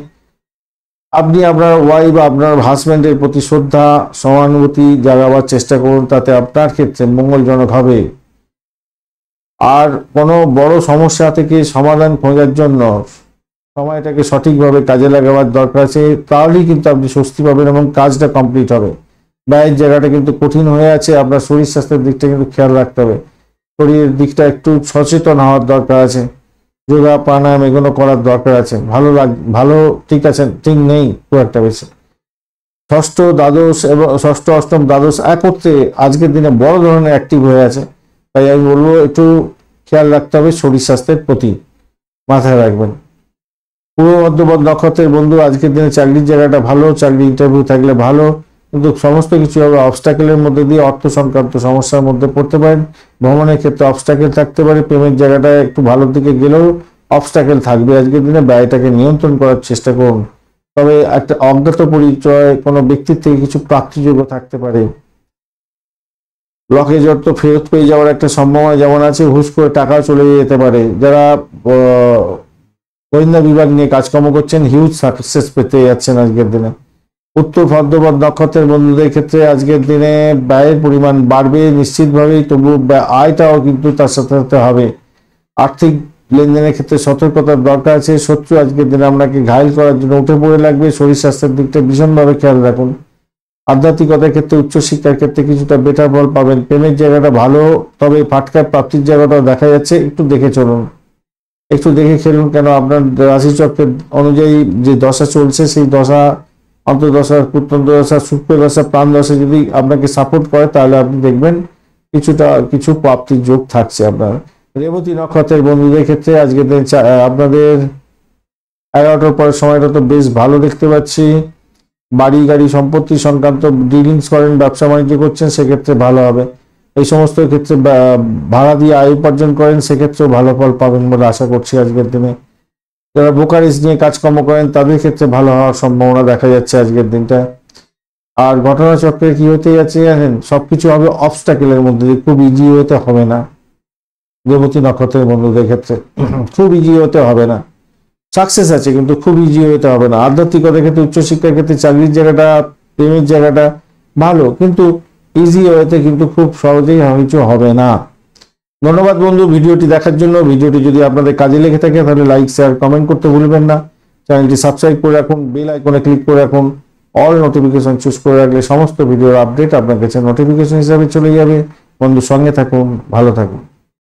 আপনি আপনার ওয়াইফ বা আপনার হাজব্যান্ডের প্রতি শ্রদ্ধা, সহানুভূতি জাগাবার চেষ্টা করুন, তাতে আপনার ক্ষেত্রে মঙ্গলজনক হবে। আর কোনো বড় সমস্যা থেকে সমাধান খোঁজার জন্য সময়টাকে সঠিকভাবে কাজে লাগাবার দরকার আছে, তাহলেই কিন্তু আপনি স্বস্তি পাবেন এবং কাজটা কমপ্লিট হবে। ব্যয়ের জায়গাটা কিন্তু কঠিন হয়ে আছে, আপনার শরীর স্বাস্থ্যের দিকটা কিন্তু খেয়াল রাখতে হবে। শরীরের দিকটা একটু সচেতন হওয়ার দরকার আছে, যোগা প্রাণায়াম এগুলো করার দরকার আছে। ভালো ঠিক আছে, ঠিক নেই খুব একটা বেশি। ষষ্ঠ দ্বাদশ এবং ষষ্ঠ অষ্টম দ্বাদশ একত্রে আজকের দিনে বড় ধরনের অ্যাক্টিভ হয়ে আছে, তাই আমি বলবো একটু খেয়াল রাখতে হবে শরীর স্বাস্থ্যের প্রতি, মাথায় রাখবেন। পূর্ব মধ্যপদ নক্ষত্রের বন্ধু আজকের দিনে চাকরির জায়গাটা ভালো, চাকরি ইন্টারভিউ থাকলে ভালো, কিন্তু সমস্ত কিছু হবে অবস্টাকেলের মধ্যে দিয়ে, অর্থ সংক্রান্ত সমস্যার মধ্যে পড়তে পারেন। ভ্রমণের ক্ষেত্রে অবস্টাকেল থাকতে পারে, প্রেমের জায়গাটা একটু ভালোর দিকে গেলেও অবস্টাকেল থাকবে। আজকের দিনে ব্যয়টাকে নিয়ন্ত্রণ করার চেষ্টা করুন। তবে একটা অজ্ঞাত পরিচয় কোনো ব্যক্তির থেকে কিছু প্রাপ্তিযোগ্য থাকতে পারে। লকেজ অর্থ ফেরত পেয়ে যাওয়ার একটা সম্ভাবনা যেমন আছে, হুশ করে টাকাও চলে যেতে পারে। যারা গোয়েন্দা বিভাগ নিয়ে কাজকর্ম করছেন হিউজ সাকসেস পেতে যাচ্ছেন আজকের দিনে। উত্তর ভাদ্রপদ নক্ষত্রের বন্ধুদের ক্ষেত্রে আজকের দিনে ব্যয়ের পরিমাণ বাড়বে নিশ্চিতভাবেই, তবু আয়টাও কিন্তু তার সাথে সাথে হবে। আর্থিক লেনদেনের ক্ষেত্রে সতর্কতার দরকার আছে। শত্রু আজকের দিনে আপনাকে ঘায়েল করার জন্য উঠে পড়ে লাগবে। শরীর স্বাস্থ্যের দিকটা ভীষণভাবে খেয়াল রাখুন। আধ্যাত্মিকতার ক্ষেত্রে উচ্চশিক্ষার ক্ষেত্রে কিছুটা বেটার ফল পাবেন। প্রেমের জায়গাটা ভালো, তবে ফাটকার প্রাপ্তির জায়গাটাও দেখা যাচ্ছে, একটু দেখে চলুন, একটু দেখে খেলুন। কেন আপনার রাশিচক্রের অনুযায়ী যে দশা চলছে, সেই দশা অন্তর্দশা, কুটন্ত দশা, শুক্র দশা, প্রাণ দশা যদি আপনাকে সাপোর্ট করে, তাহলে আপনি দেখবেন কিছু প্রাপ্তির যোগ থাকছে আপনার। রেবতী নক্ষত্রের বন্ধুদের ক্ষেত্রে আজকের দিন আপনাদের 11টার পরের সময়টা তো বেশ ভালো দেখতে পাচ্ছি। বাড়ি গাড়ি সম্পত্তি সংক্রান্ত ডিলিংস করেন, ব্যবসা বাণিজ্য করছেন, সেক্ষেত্রে ভালো হবে। এই সমস্ত ক্ষেত্রে ভাড়া দিয়ে আয় উপার্জন করেন, সেক্ষেত্রেও ভালো ফল পাবেন বলে আশা করছি আজকের দিনে। যারা ব্রোকারেজ নিয়ে কাজকর্ম করেন তাদের ক্ষেত্রে ভালো হওয়ার সম্ভাবনা দেখা যাচ্ছে আজকের দিনটা। আর ঘটনাচক্রে কি হতে যাচ্ছে জানেন, সবকিছু হবে অবস্টাকেলের মধ্যে দিয়ে, খুব ইজি হতে হবে না। রেবতী নক্ষত্রের বন্ধুদের ক্ষেত্রে খুব ইজি হতে হবে না, সাকসেস আছে কিন্তু খুব ইজি হতে হবে না। আধ্যাত্মিকতার ক্ষেত্রে, উচ্চশিক্ষার ক্ষেত্রে, চাকরির জায়গাটা, প্রেমের জায়গাটা ভালো, কিন্তু ইজি হতে কিন্তু খুব সহজেই কিছু হবে না। ধন্যবাদ বন্ধু ভিডিওটি দেখার জন্য। ভিডিওটি যদি আপনাদের কাজে লেগে থাকে তাহলে লাইক, শেয়ার, কমেন্ট করতে ভুলবেন না। চ্যানেলটি সাবস্ক্রাইব করে রাখুন, বেল আইকনে ক্লিক করে রাখুন। অল নোটিফিকেশন চুজ করে রাখলে সমস্ত ভিডিওর আপডেট আপনার কাছে নোটিফিকেশন হিসাবে চলে যাবে। বন্ধু সঙ্গে থাকুন, ভালো থাকুন।